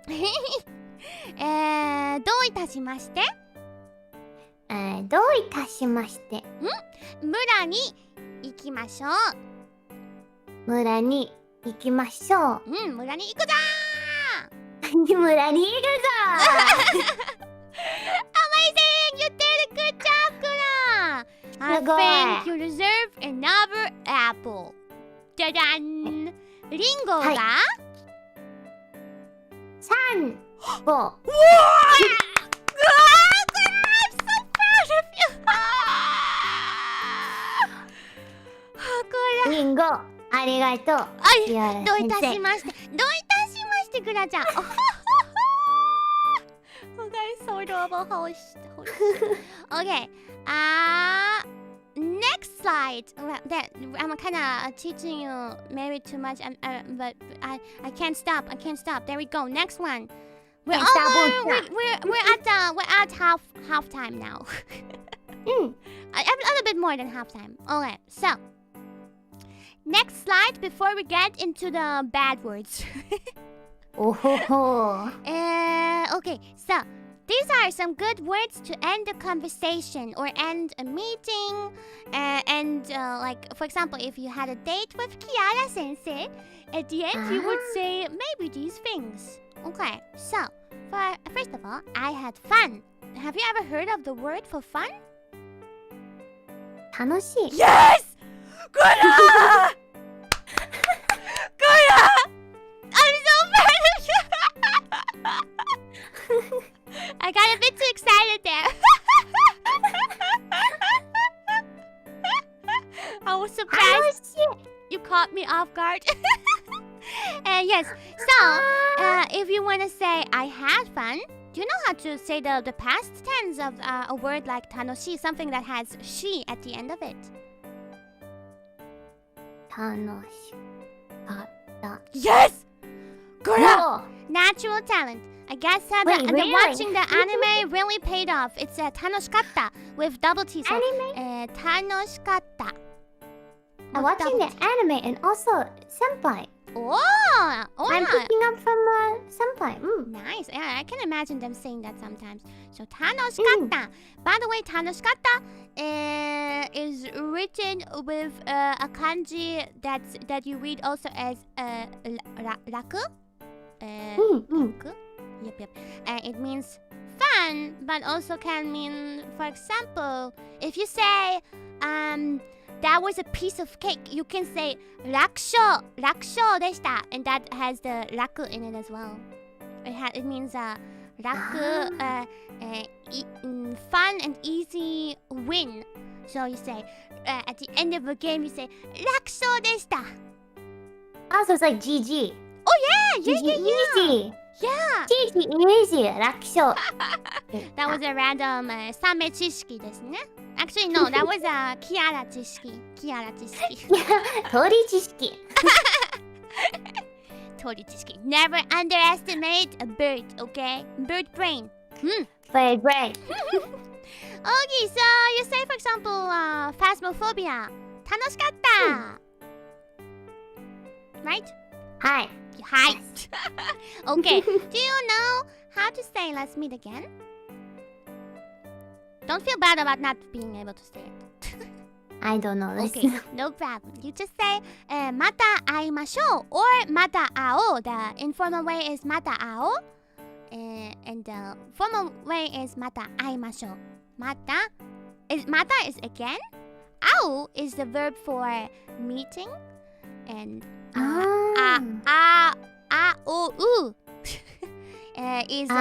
どういたしまして。どういたしまして。村に行きましょう。村に行きましょう。村に行くぞー。村に行くぞー。Amazing! You did a good job, GURA! I think you deserve another apple. じゃじゃん。リンゴが、3個。Wow! I'm so proud of you! リンゴ、ありがとう。どういたしまして。GURAちゃん。Okay, sort of a host. Okay. Next slide. I'm kind of teaching you maybe too much, but I can't stop. There we go. Next one. We're at half time now. A little bit more than half time. Okay, so next slide before we get into the bad words. Okay, so these are some good words to end a conversation or end a meeting. Like, for example, if you had a date with Kiara sensei, at the end you would say maybe these things. Okay, so first of all, I had fun. Have you ever heard of the word for fun? 楽しい。Yes! GURA! GURA! I'm so proud of you! I got a bit too excited there. I was surprised. You caught me off guard. Yes, so if you want to say I had fun, Do you know how to say the past tense of a word like tanoshi, something that has shi at the end of it? 楽しかった。 Yes! GURA! Whoa. Natural talent. I guess Wait, really? watching the anime really paid off. It's tanoshikatta with double T. So, Anime? Tanoshikatta. I'm watching the anime and also senpai. Oh! I'm yeah. picking up from senpai. Nice. Yeah, I can imagine them saying that sometimes. So, tanoshikatta. By the way, tanoshikatta is written with a kanji that you read also as raku. Raku? Yep. It means fun, but also can mean, for example, if you say, that was a piece of cake, you can say, rakusho deshita, and that has the raku in it as well. It means raku, fun and easy win. So you say, at the end of a game, you say, rakusho deshita. Oh, so it's like GG. Oh yeah. Easy. Yeah. GG easy. 楽勝. That was a random サメ知識ですね. Actually, no, that was a Kiara 知識. Kiara 知識. 鳥知識. 鳥知識. Never underestimate a bird, okay? Bird brain. Bird brain. Okay, so you say, for example, phasmophobia. 楽しかった. Right? Hi. Hi. Okay. Do you know how to say let's meet again? Don't feel bad about not being able to say it. I don't know this. Okay, no problem. You just say また会いましょう or また会おう. The informal way is また会おう. And the formal way is また会いましょう. Mata is again. 会う is the verb for meeting. And 会おう is the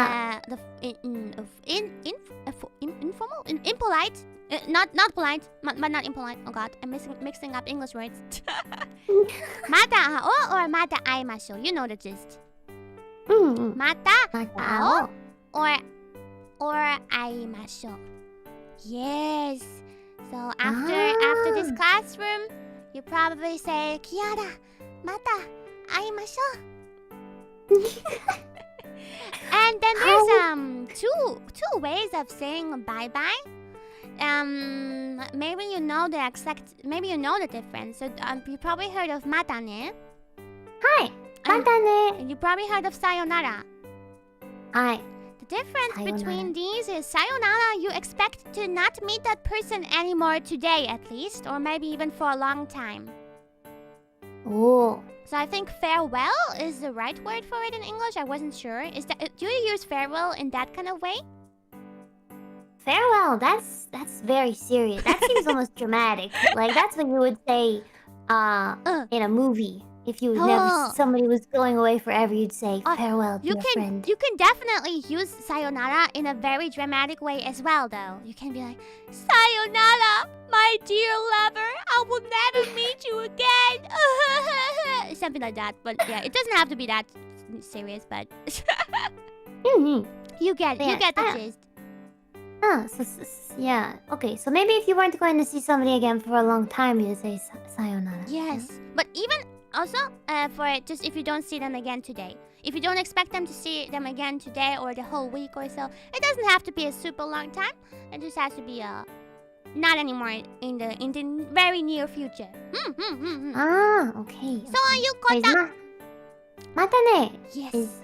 informal, impolite, not polite, but not impolite. Oh God, I'm mixing up English words. また会おう or また会いましょう. You know the gist. また会おう or 会いましょう. Yes. So after this classroom, you probably say, Kiara, また会いましょう. And then there's two ways of saying bye bye. Maybe you know the difference. So you probably heard of matane. Hi. Matane. And you probably heard of sayonara. Hi. The difference between these is sayonara, you expect to not meet that person anymore today at least, or maybe even for a long time. Oh. So I think farewell is the right word for it in English. I wasn't sure. Do you use farewell in that kind of way? Farewell, that's very serious. That seems almost dramatic. Like that's what you would say in a movie. If you somebody was going away forever, you'd say farewell to your friend. You can definitely use sayonara in a very dramatic way as well, though. You can be like, sayonara, my dear lover. I will never meet you again. Something like that. But yeah, it doesn't have to be that serious, but you get the gist. Yeah. Okay, so maybe if you weren't going to see somebody again for a long time, you'd say sayonara. Yes, but even also for just if you don't see them again today. If you don't expect them to see them again today or the whole week or so, it doesn't have to be a super long time. It just has to be not anymore in the very near future. Okay. So are you kota? Matane. Yes.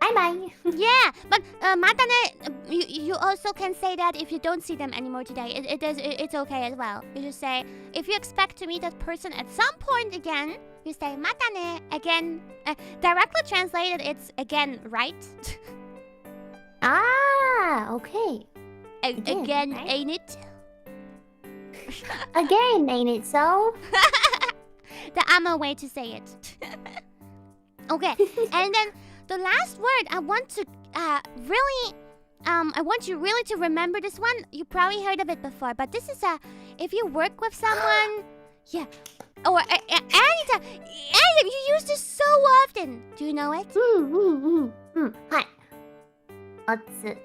Bye-bye. Yeah, but matane, you also can say that if you don't see them anymore today. It's okay as well. You just say, if you expect to meet that person at some point again, you say matane again. Directly translated, it's again, right? Okay. Again, right? ain't it? Again, ain't it so? The Ama way to say it. Okay, and then the last word I want to I want you really to remember this one. You probably heard of it before, but this is if you work with someone, yeah, or anytime, you use this so often. Do you know it? Hi. Otsu.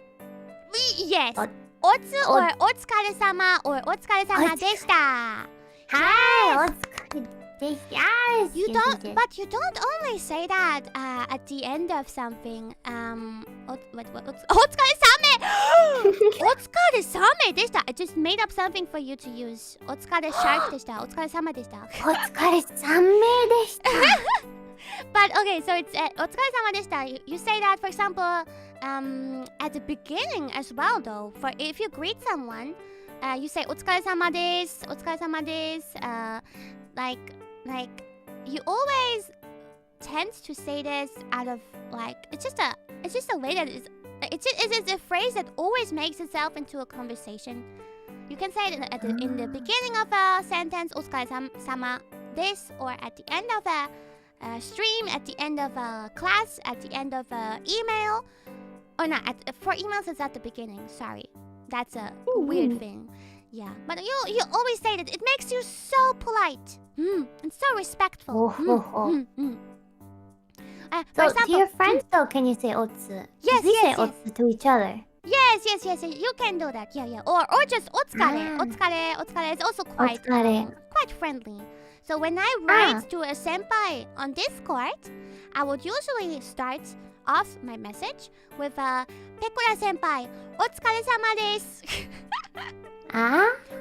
Yes. Otsu or otsukaresama or otsukaresama deshita. Hi, Otsukare desu. Yes. You yes, don't, yes. but you don't only say that at the end of something. Otsukaresame! Otsukaresame deshita. I just made up something for you to use. Otsukare shark deshita. Otsukaresama deshita. Otsukaresame deshita. But okay, so it's otsukaresama deshita. You say that, for example, at the beginning as well, though. For if you greet someone, you say otsukaresama desu, otsukaresama desu. Like you always tend to say this out of like it's just a way that it's a phrase that always makes itself into a conversation. You can say it in the beginning of a sentence, otsukaresama desu, or at the end of a stream, at the end of a class, at the end of a email. Or not, for emails it's at the beginning, sorry. That's a weird thing. Yeah, but you always say that. It makes you so polite. And so respectful. So For example, to your friends though, can you say otsu? Yes, we yes, say yes. otsu to each other. Yes, you can do that. Yeah. Or just otsukare. Otsukare is also quite friendly. So when I write to a senpai on Discord, I would usually start off my message with Pekora senpai, otsukaresama desu.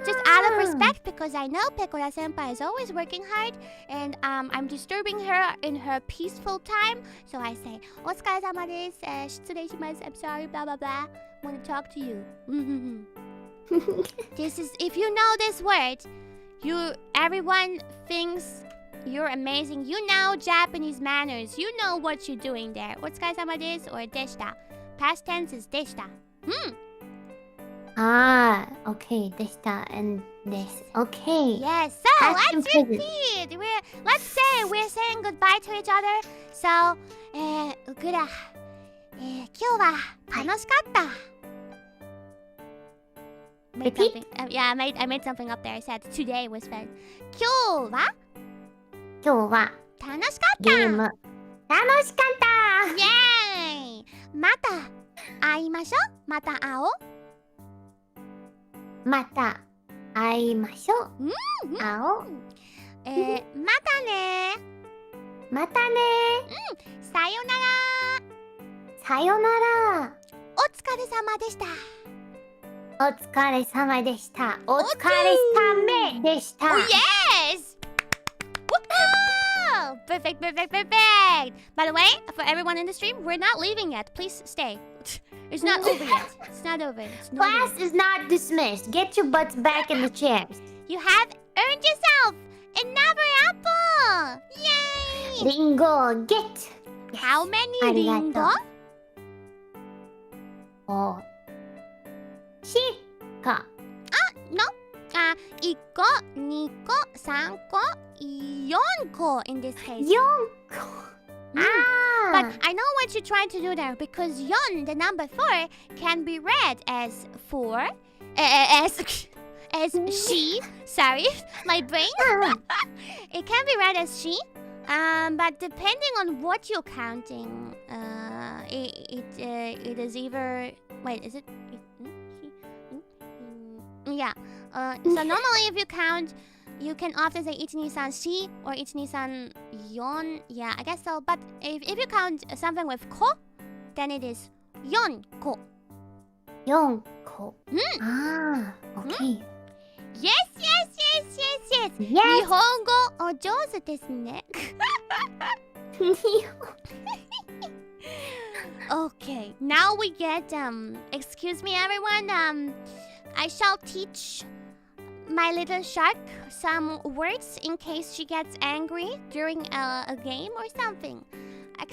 Just out of respect, because I know Pekora senpai is always working hard, and I'm disturbing her in her peaceful time. So I say, otsukaresama desu, shitsurei shimasu, I'm sorry, blah blah blah. Want to talk to you. This is, if you know this word, everyone thinks you're amazing. You know Japanese manners. You know what you're doing there. Otsukaresama desu or deshita. Past tense is deshita. Okay, deshita and this. Okay. Yes, so let's repeat. Let's say we're saying goodbye to each other. So, GURA, 今日は楽しかった. Repeat? Yeah, I made something up there. I said today was fun. 今日は今日は楽しかった。ゲーム楽しかった。イェーイ。また会いましょう。また会おう。また会いましょう。会おう。またね。またね。さよなら。さよなら。お疲れ様でした。お疲れ様でした。お疲れ様でした。Oh yes! Woohoo! Perfect. By the way, for everyone in the stream, we're not leaving yet. Please stay. It's not over yet. It's not over. Class is not dismissed. Get your butts back in the chairs. You have earned yourself another apple! Yay! Ringo, get! How many ありがとう。 ringo? おしか。No? 1個、2個、3個、4個 in this case. 4個。But I know what you're trying to do there, because yon, the number 4, can be read as 4, as she. Sorry, my brain. It can be read as she, but depending on what you're counting, it is either. Wait, is it? Yeah. So normally, if you count, you can often say 123 or 123 yeah, I guess so. But if you count something with ko, then it is 4個. 4個。okay. Yes. 日本語お上手ですね。Okay, now we get excuse me everyone, I shall teach my little shark some words in case she gets angry during a game or something.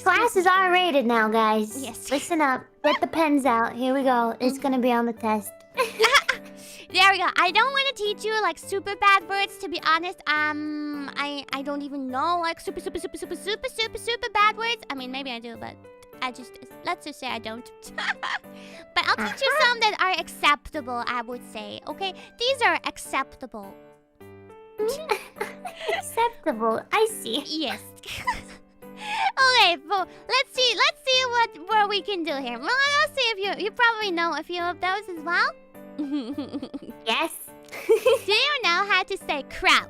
Class is R-rated now, guys. Yes. Listen up. Get the pens out. Here we go. It's gonna be on the test. There we go. I don't want to teach you like super bad words, to be honest. I don't even know like super bad words. I mean, maybe I do, but let's just say I don't. But I'll teach you some that are acceptable, I would say. Okay, these are acceptable. Acceptable. I see. Yes. Okay, well, let's see what we can do here. Well, let's see if you probably know a few of those as well. Yes. Do you know how to say crap?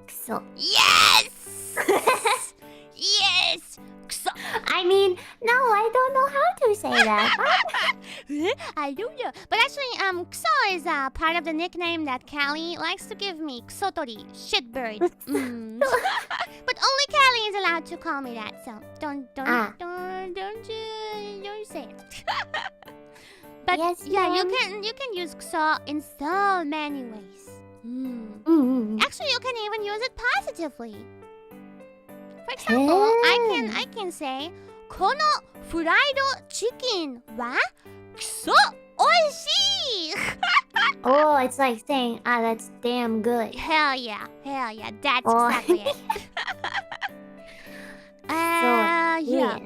So, Yes! Yes! Kuso. I mean, no, I don't know how to say that. I don't know. But actually, Kuso is part of the nickname that Callie likes to give me. Kusotori, shitbird. But only Callie is allowed to call me that, so don't say it. But Yes, yeah, you ma'am. can use Kuso in so many ways. Actually, you can even use it positively. For example, I can say このフライドチキンはクソ美味しい Oh, it's like saying, that's damn good. Hell yeah, that's Oh. exactly it. Yeah. Yeah.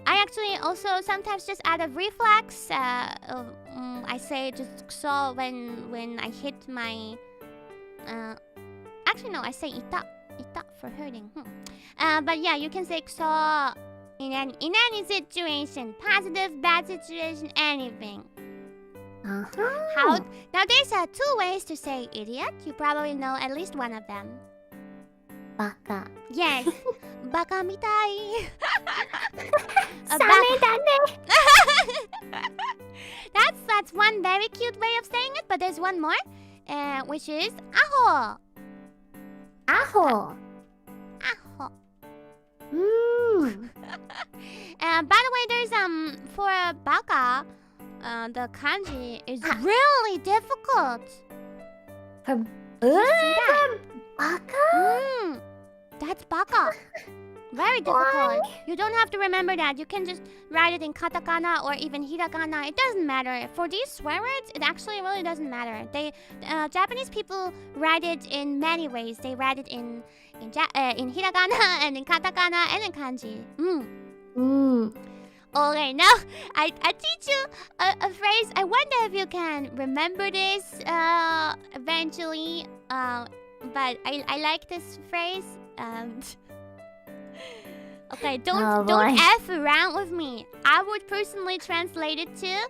I actually also sometimes just out of reflex, I say just kuso when I hit my. Actually no, I say ita for hurting. But yeah, you can say kuso in any situation, positive, bad situation, anything. Uh-huh. Now there's two ways to say idiot. You probably know at least one of them. Baka. Yes, baka mitai. Same da ne. That's one very cute way of saying it, but there's one more, which is aho. Aho. Aho. By the way, there's for baka, the kanji is really difficult. From Baka? That's baka. Very difficult. You don't have to remember that. You can just write it in katakana or even hiragana. It doesn't matter. For these swear words, it actually really doesn't matter. Japanese people write it in many ways. They write it in hiragana and in katakana and in kanji. Okay, now I teach you a phrase. I wonder if you can remember this eventually. But I like this phrase. Okay, don't F around with me. I would personally translate it to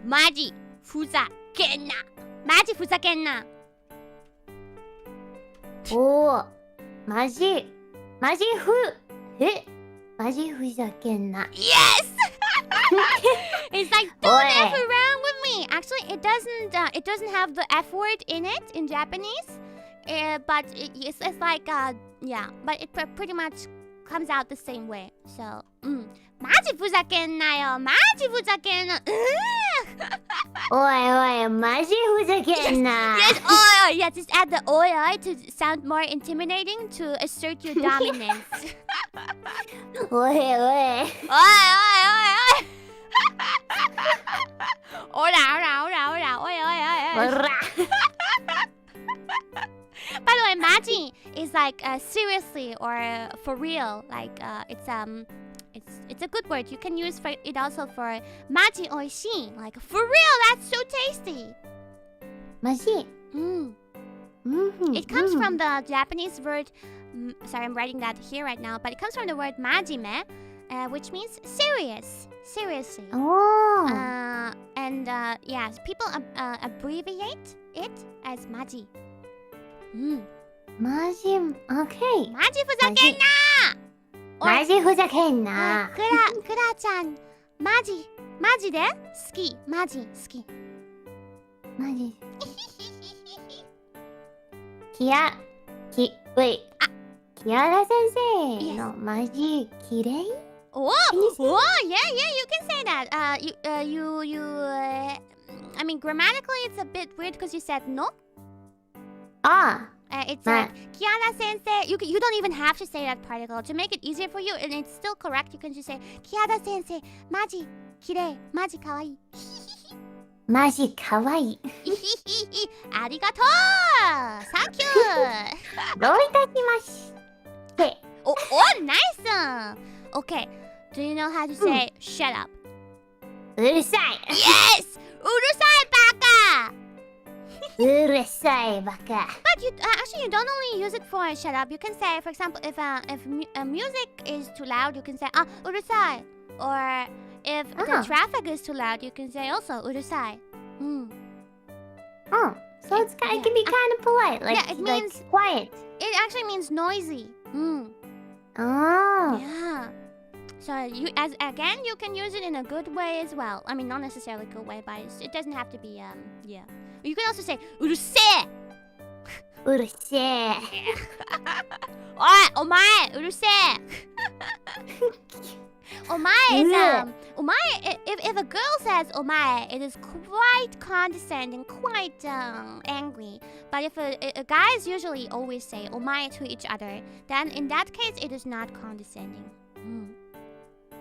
Maji fuzakenna. Maji fuzakenna. Oh, Maji fuzakenna. Yes! It's like don't F around with me. Actually, it doesn't have the F word in it in Japanese. But it's like yeah, but it pretty much comes out the same way. So, 마지 fuzakenna요. 마지 fuzakenna. Oi, maji fuzakenna. Yes, oi. Yeah, just add the oi to sound more intimidating to assert your dominance. Oi. Oi. Ora. Oi. By the way, maji is like seriously or for real. Like it's a good word. You can use it also for maji oishii. Like for real, that's so tasty. Maji. It comes from the Japanese word. Sorry, I'm writing that here right now. But it comes from the word majime, which means serious, seriously. Oh. And yes, people abbreviate it as maji. Maji. Okay. 마지 fuzakenna! Maji fuzakenna. 그라ちゃん, 마지で好き. 마지好き. Maji. Wait. Kiara sensei no maji kirei? Oh, yeah, you can say that. I mean, grammatically, it's a bit weird because you said no. It's Kiara sensei. You don't even have to say that particle to make it easier for you, and it's still correct. You can just say Kiara sensei, maji kirei, maji kawaii. Maji kawaii. Arigato! Thank you. Doitashimashite. Oh, nice. Okay. Do you know how to say shut up? Urusai. Yes! Urusai baka! うるさいバカ。 But you actually you don't only use it for shut up. You can say, for example, if music is too loud, you can say うるさい. Or if the traffic is too loud, you can say also うるさい. Oh, so it can be kind of polite, like, yeah, it means like quiet. It actually means noisy. Oh. Yeah. So you can use it in a good way as well. I mean, not necessarily a good way, but it doesn't have to be yeah. You can also say うるせえ. うるせえ. おい、お前、うるせえ. お前 isお前. If a girl says お前, it is quite condescending, quite angry. But if guys usually always say お前 to each other, then in that case it is not condescending.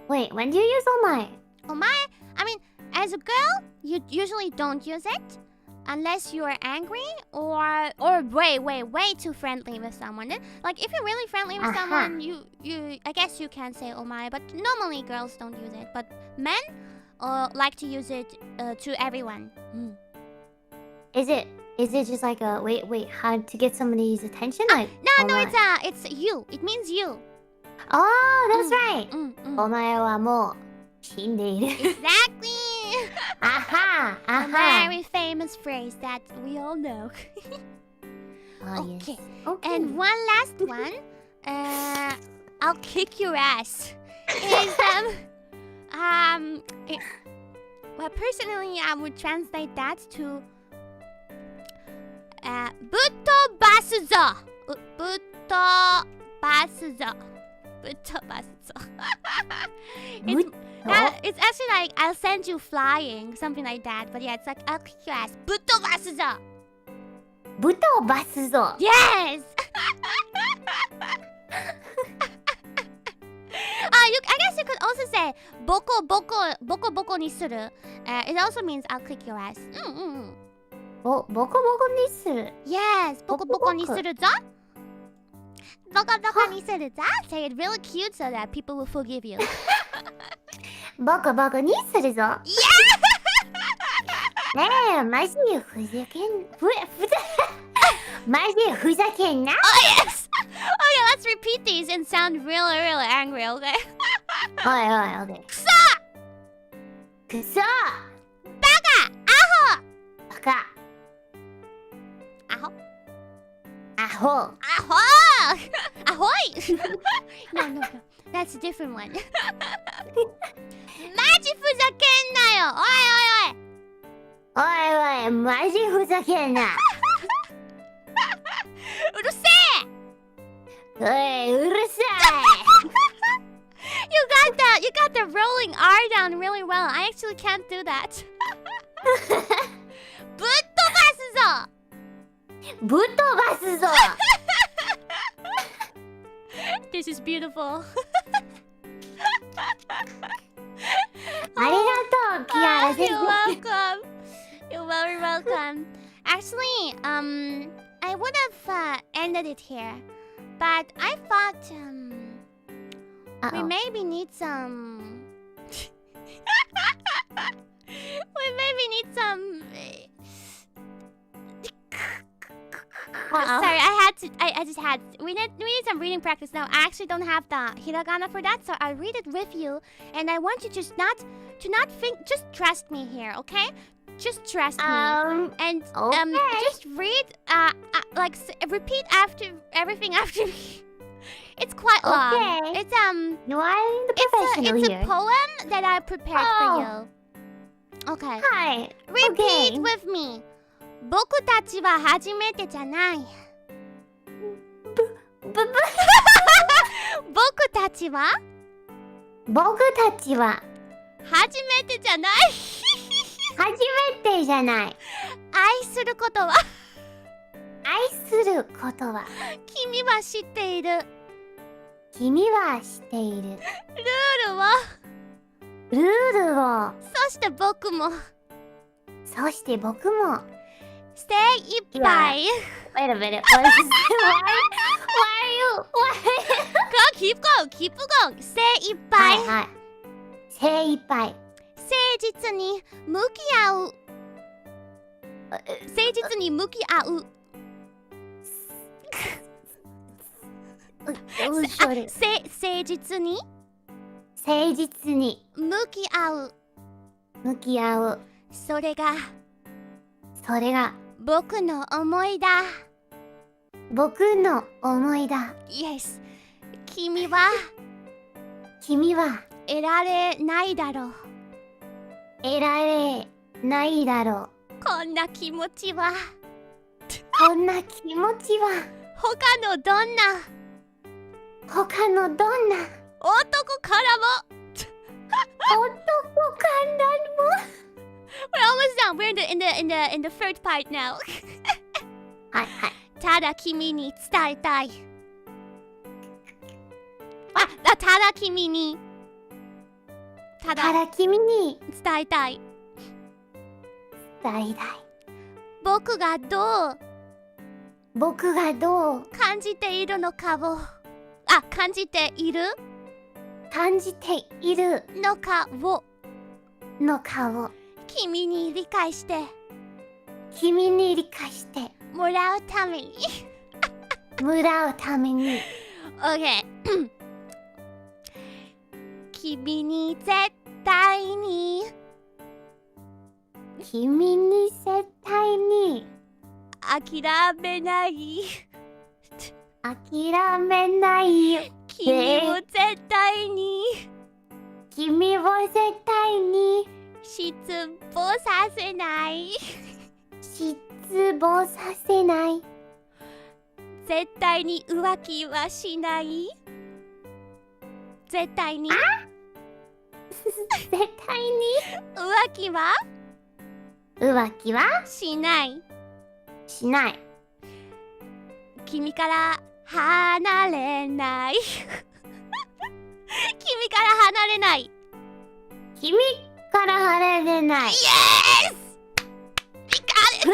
Wait, when do you use お前? お前, I mean, as a girl, you usually don't use it unless you are angry or way too friendly with someone. Like if you're really friendly with someone, you I guess you can say お前, but normally girls don't use it. But men like to use it to everyone. Is it just like a wait how to get somebody's attention? Like no, it's you. It means you. Oh, that's right. お前はもう死んでいる. Exactly. Aha. A very famous phrase that we all know. Okay. And one last one. I'll kick your ass. Is well, personally, I would translate that to ぶっ飛ばすぞ. ぶっ飛ばすぞ. ぶっ飛ばすぞ. It's actually like I'll send you flying, something like that. But yeah, it's like I'll kick your ass. ぶっ飛ばすぞ. ぶっ飛ばすぞ. Yes. I guess you could also say ボコボコにする. It also means I'll kick your ass. ボコボコにする. Yes, ボコボコにするぞ. ボコボコにするぞ. Say it really cute so that people will forgive you. ボコボコにするぞ. Yeah. ねえ、マジでふざけんマジでふざけんな. Oh yes. Okay, let's repeat these and sound really angry, okay? おいおい、くそ. くそ. バカ. アホ. バカ. アホ. アホ. Ahoy! No. That's a different one. マジふざけんなよ. おいおい、マジふざけんな. うるせえ. おい、うるさい. You got the rolling R down really well. I actually can't do that. ぶっ飛ばすぞ. ぶっ飛ばすぞ. This is beautiful. ありがとう、キアラ先生. You're welcome. You're very welcome. Actually, I would have ended it here, but I thought we maybe need some. We maybe need some. Sorry, I just had. We need some reading practice now. I actually don't have the hiragana for that, so I'll read it with you. And I want you to not think. Just trust me here, okay? Just trust me. And just read. Repeat everything after me. It's quite long. Okay. It's No, I'm the professional it's here. a poem that I prepared for you. Okay. Hi. Repeat with me. 僕たちは初めてじゃない。僕たちは初めてじゃない。初めてじゃない。愛することは君は知っている。君は知っている。ルールをそして僕も精一杯 Wait a minute. Why are you? Keep going. 精一杯精一杯誠実に向き合う誠実に向き合う。誠実に誠実に向き合う。向き合う。それが僕の思いだ。僕の思いだ。Yes。君は得られないだろう。得られないだろう。こんな気持ちはこんな気持ちは他のどんな男からも男からもWe're almost done. We're in the third part now. はいはい。ただ君に伝えたい。ただ君にただ君に伝えたい。伝えたい。僕がどう感じているのかを感じているのかを君に理解してもらうためにOK 君に絶対に諦めない君を絶対に失望させない絶対に浮気はしない絶対に浮気はしない君から離れない君から離れないYes! We got it!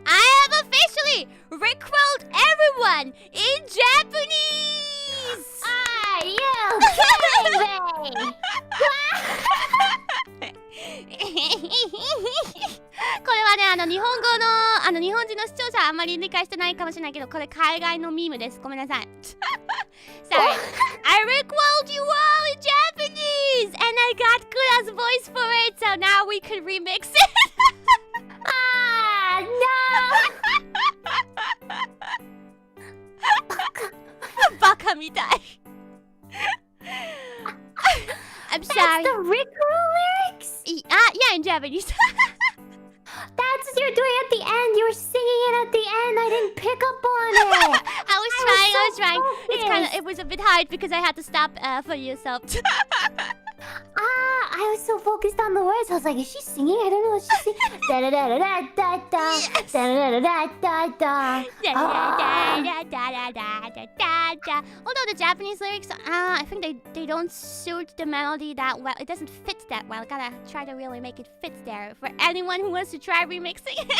I have officially recalled everyone in Japanese! You baby! これはね、日本語の日本人の視聴者はあんまり理解してないかもしれないけど、これ海外のミームです。ごめんなさい。Sorry. I recalled you all in Japanese and I got Gura's voice for it, so now we can remix it. No! バカみたい。I'm sorry. That's the Rick lyrics? Yeah, in Japanese. That's what you're doing at the end. You were singing it at the end. I didn't pick up on it. I was trying. It was a bit hard because I had to stop for you, so. I was so focused on the words. I was like, is she singing? I don't know what she's singing. Da da da da da da da da da da da. Although the Japanese lyrics, I think they don't suit the melody that well. It doesn't fit that well. Gotta try to really make it fit there for anyone who wants to try remixing it.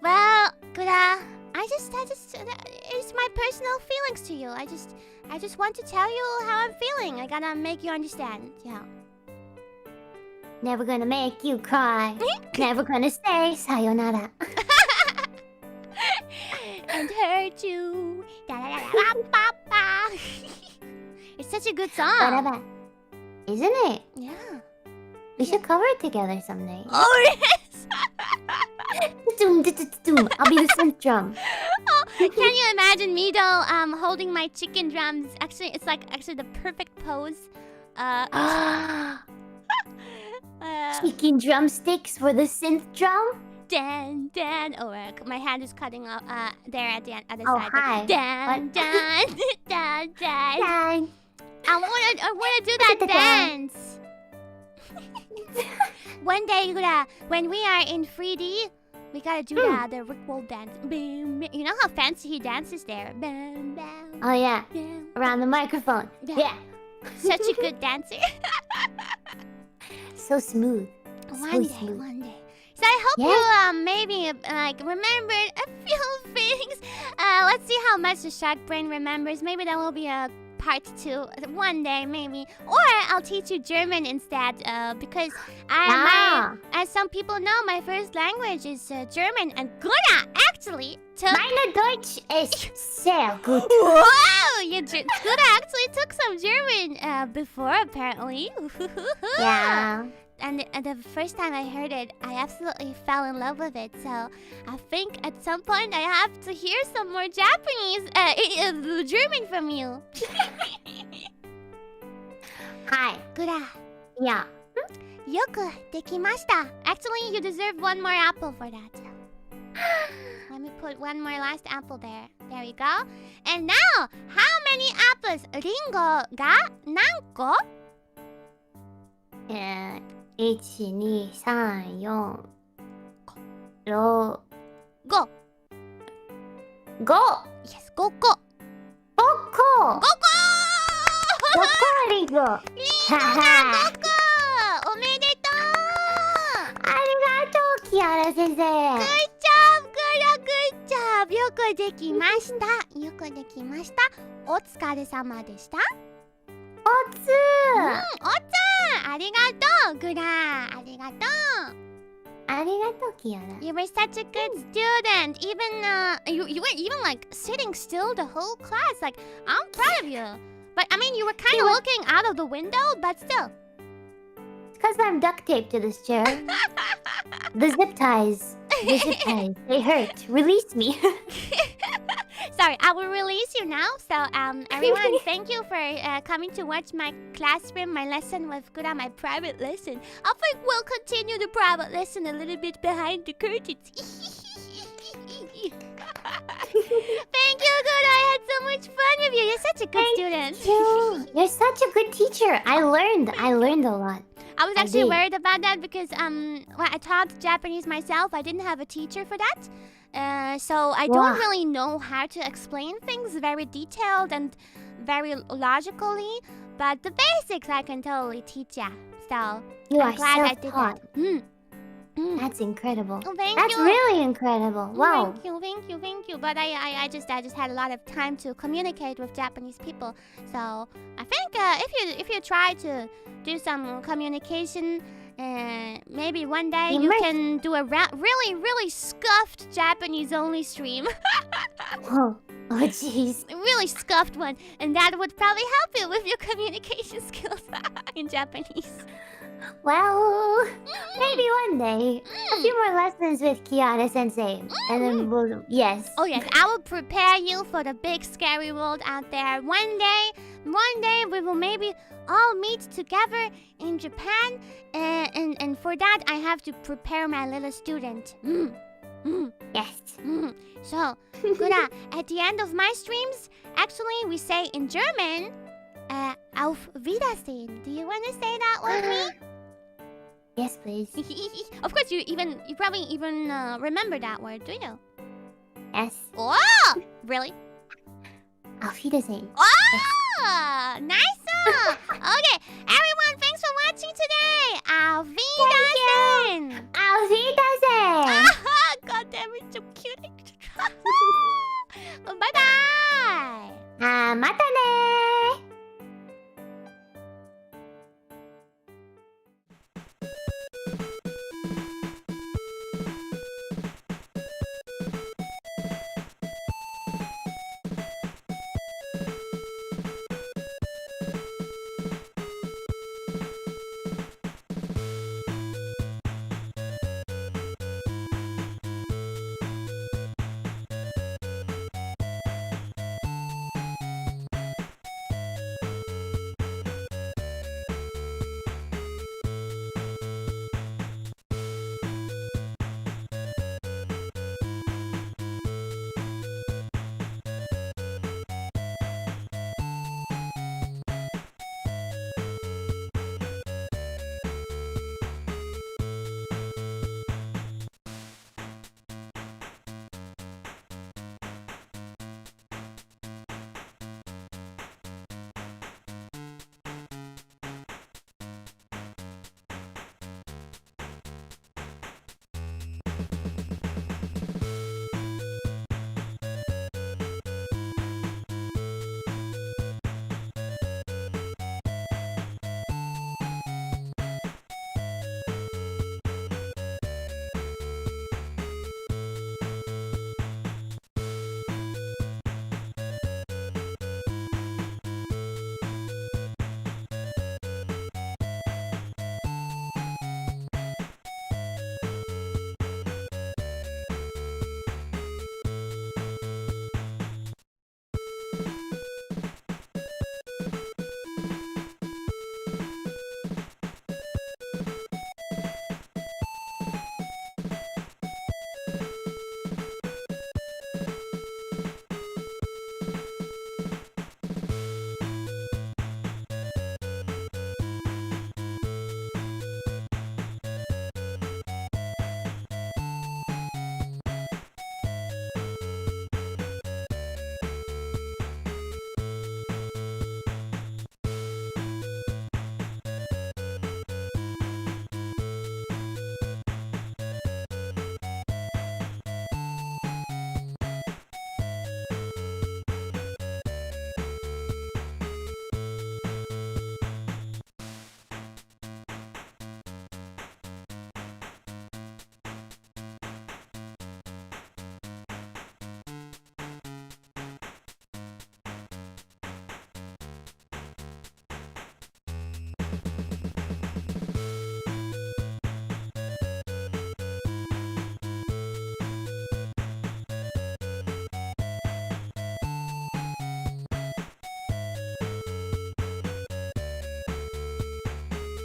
Well, Gura, I just it's my personal feelings to you. I just want to tell you how I'm feeling. I gotta make you understand. Yeah. Never gonna make you cry. Never gonna say sayonara. And hurt you. It's such a good song. Isn't it? Yeah. We should cover it together someday. Oh, yes! I'll be the synth drum. Oh, can you imagine me though, holding my chicken drums? Actually, it's the perfect pose. Chicken drumsticks for the synth drum? Dan. Oh, my hand is cutting off there at the other Oh, side. hi. Dan. Dan. I wanna do that dance. One day, Gura, when we are in 3D, we gotta do the Rickroll dance. Boom, you know how fancy he dances there. Bam, bam, Oh yeah, bam. around the microphone. Yeah. Such a good dancer. So smooth. One day. So I hope you maybe remembered a few things. Let's see how much the shark brain remembers. Maybe that will be a part 2 one day maybe, or I'll teach you German instead. Because as some people know, my first language is German, and GURA actually took. Meine Deutsch ist sehr gut. Wow, GURA actually took some German before apparently. Yeah. And the first time I heard it, I absolutely fell in love with it. So I think at some point I have to hear some more Japanese, German from you. Hi. GURA, Yeah. よくできました. Actually, you deserve one more apple for that. Let me put one more last apple there. There we go. And now, how many apples? リンゴが何個? 1、2、3、4、6、5. 5! Yes, 5個. 5個! 5個! 5個リンゴ！はリンゴが5個! おめでとう! ありがとう、キアラ先生。Good job, GURA, good job. よくできました。よくできました。お疲れ様でした。おつおつありがとう、GURA. ありがとう。ありがとう、キアラ。You were such a good student. Even you were even like sitting still the whole class. Like, I'm proud of you. But I mean, you were kind of looking out of the window, but still. It's because I'm duct taped to this chair. The zip ties. They hurt. Release me. Sorry, I will release you now. So, everyone, thank you for coming to watch my classroom, my lesson with GURA, my private lesson. I think we'll continue the private lesson a little bit behind the curtains. Thank you, GURA. I had so much fun with you. You're such a good student. You're such a good teacher. I learned a lot. I was actually worried about that because when I taught Japanese myself, I didn't have a teacher for that. So I don't really know how to explain things very detailed and very logically. But the basics I can totally teach ya. So I'm glad I did that. That's incredible. Oh, thank That's you. really incredible. Wow. Thank you. But I just had a lot of time to communicate with Japanese people. So I think if you try to do some communication, maybe one day you can do a really scuffed Japanese only stream. Oh jeez. Really scuffed one, and that would probably help you with your communication skills in Japanese. Well, maybe one day. A few more lessons with Kiara sensei. And then we'll... Yes. Oh yes, I will prepare you for the big scary world out there. One day we will maybe all meet together in Japan. And for that, I have to prepare my little student. Yes. So, GURA, at the end of my streams, actually we say in German, Auf Wiedersehen. Do you want to say that with me? Yes, please. Of course, you probably even remember that word, do you? Yes. Oh, really? Auf Wiedersehen. Oh, nice. Okay, everyone, thanks for watching today. Auf Wiedersehen.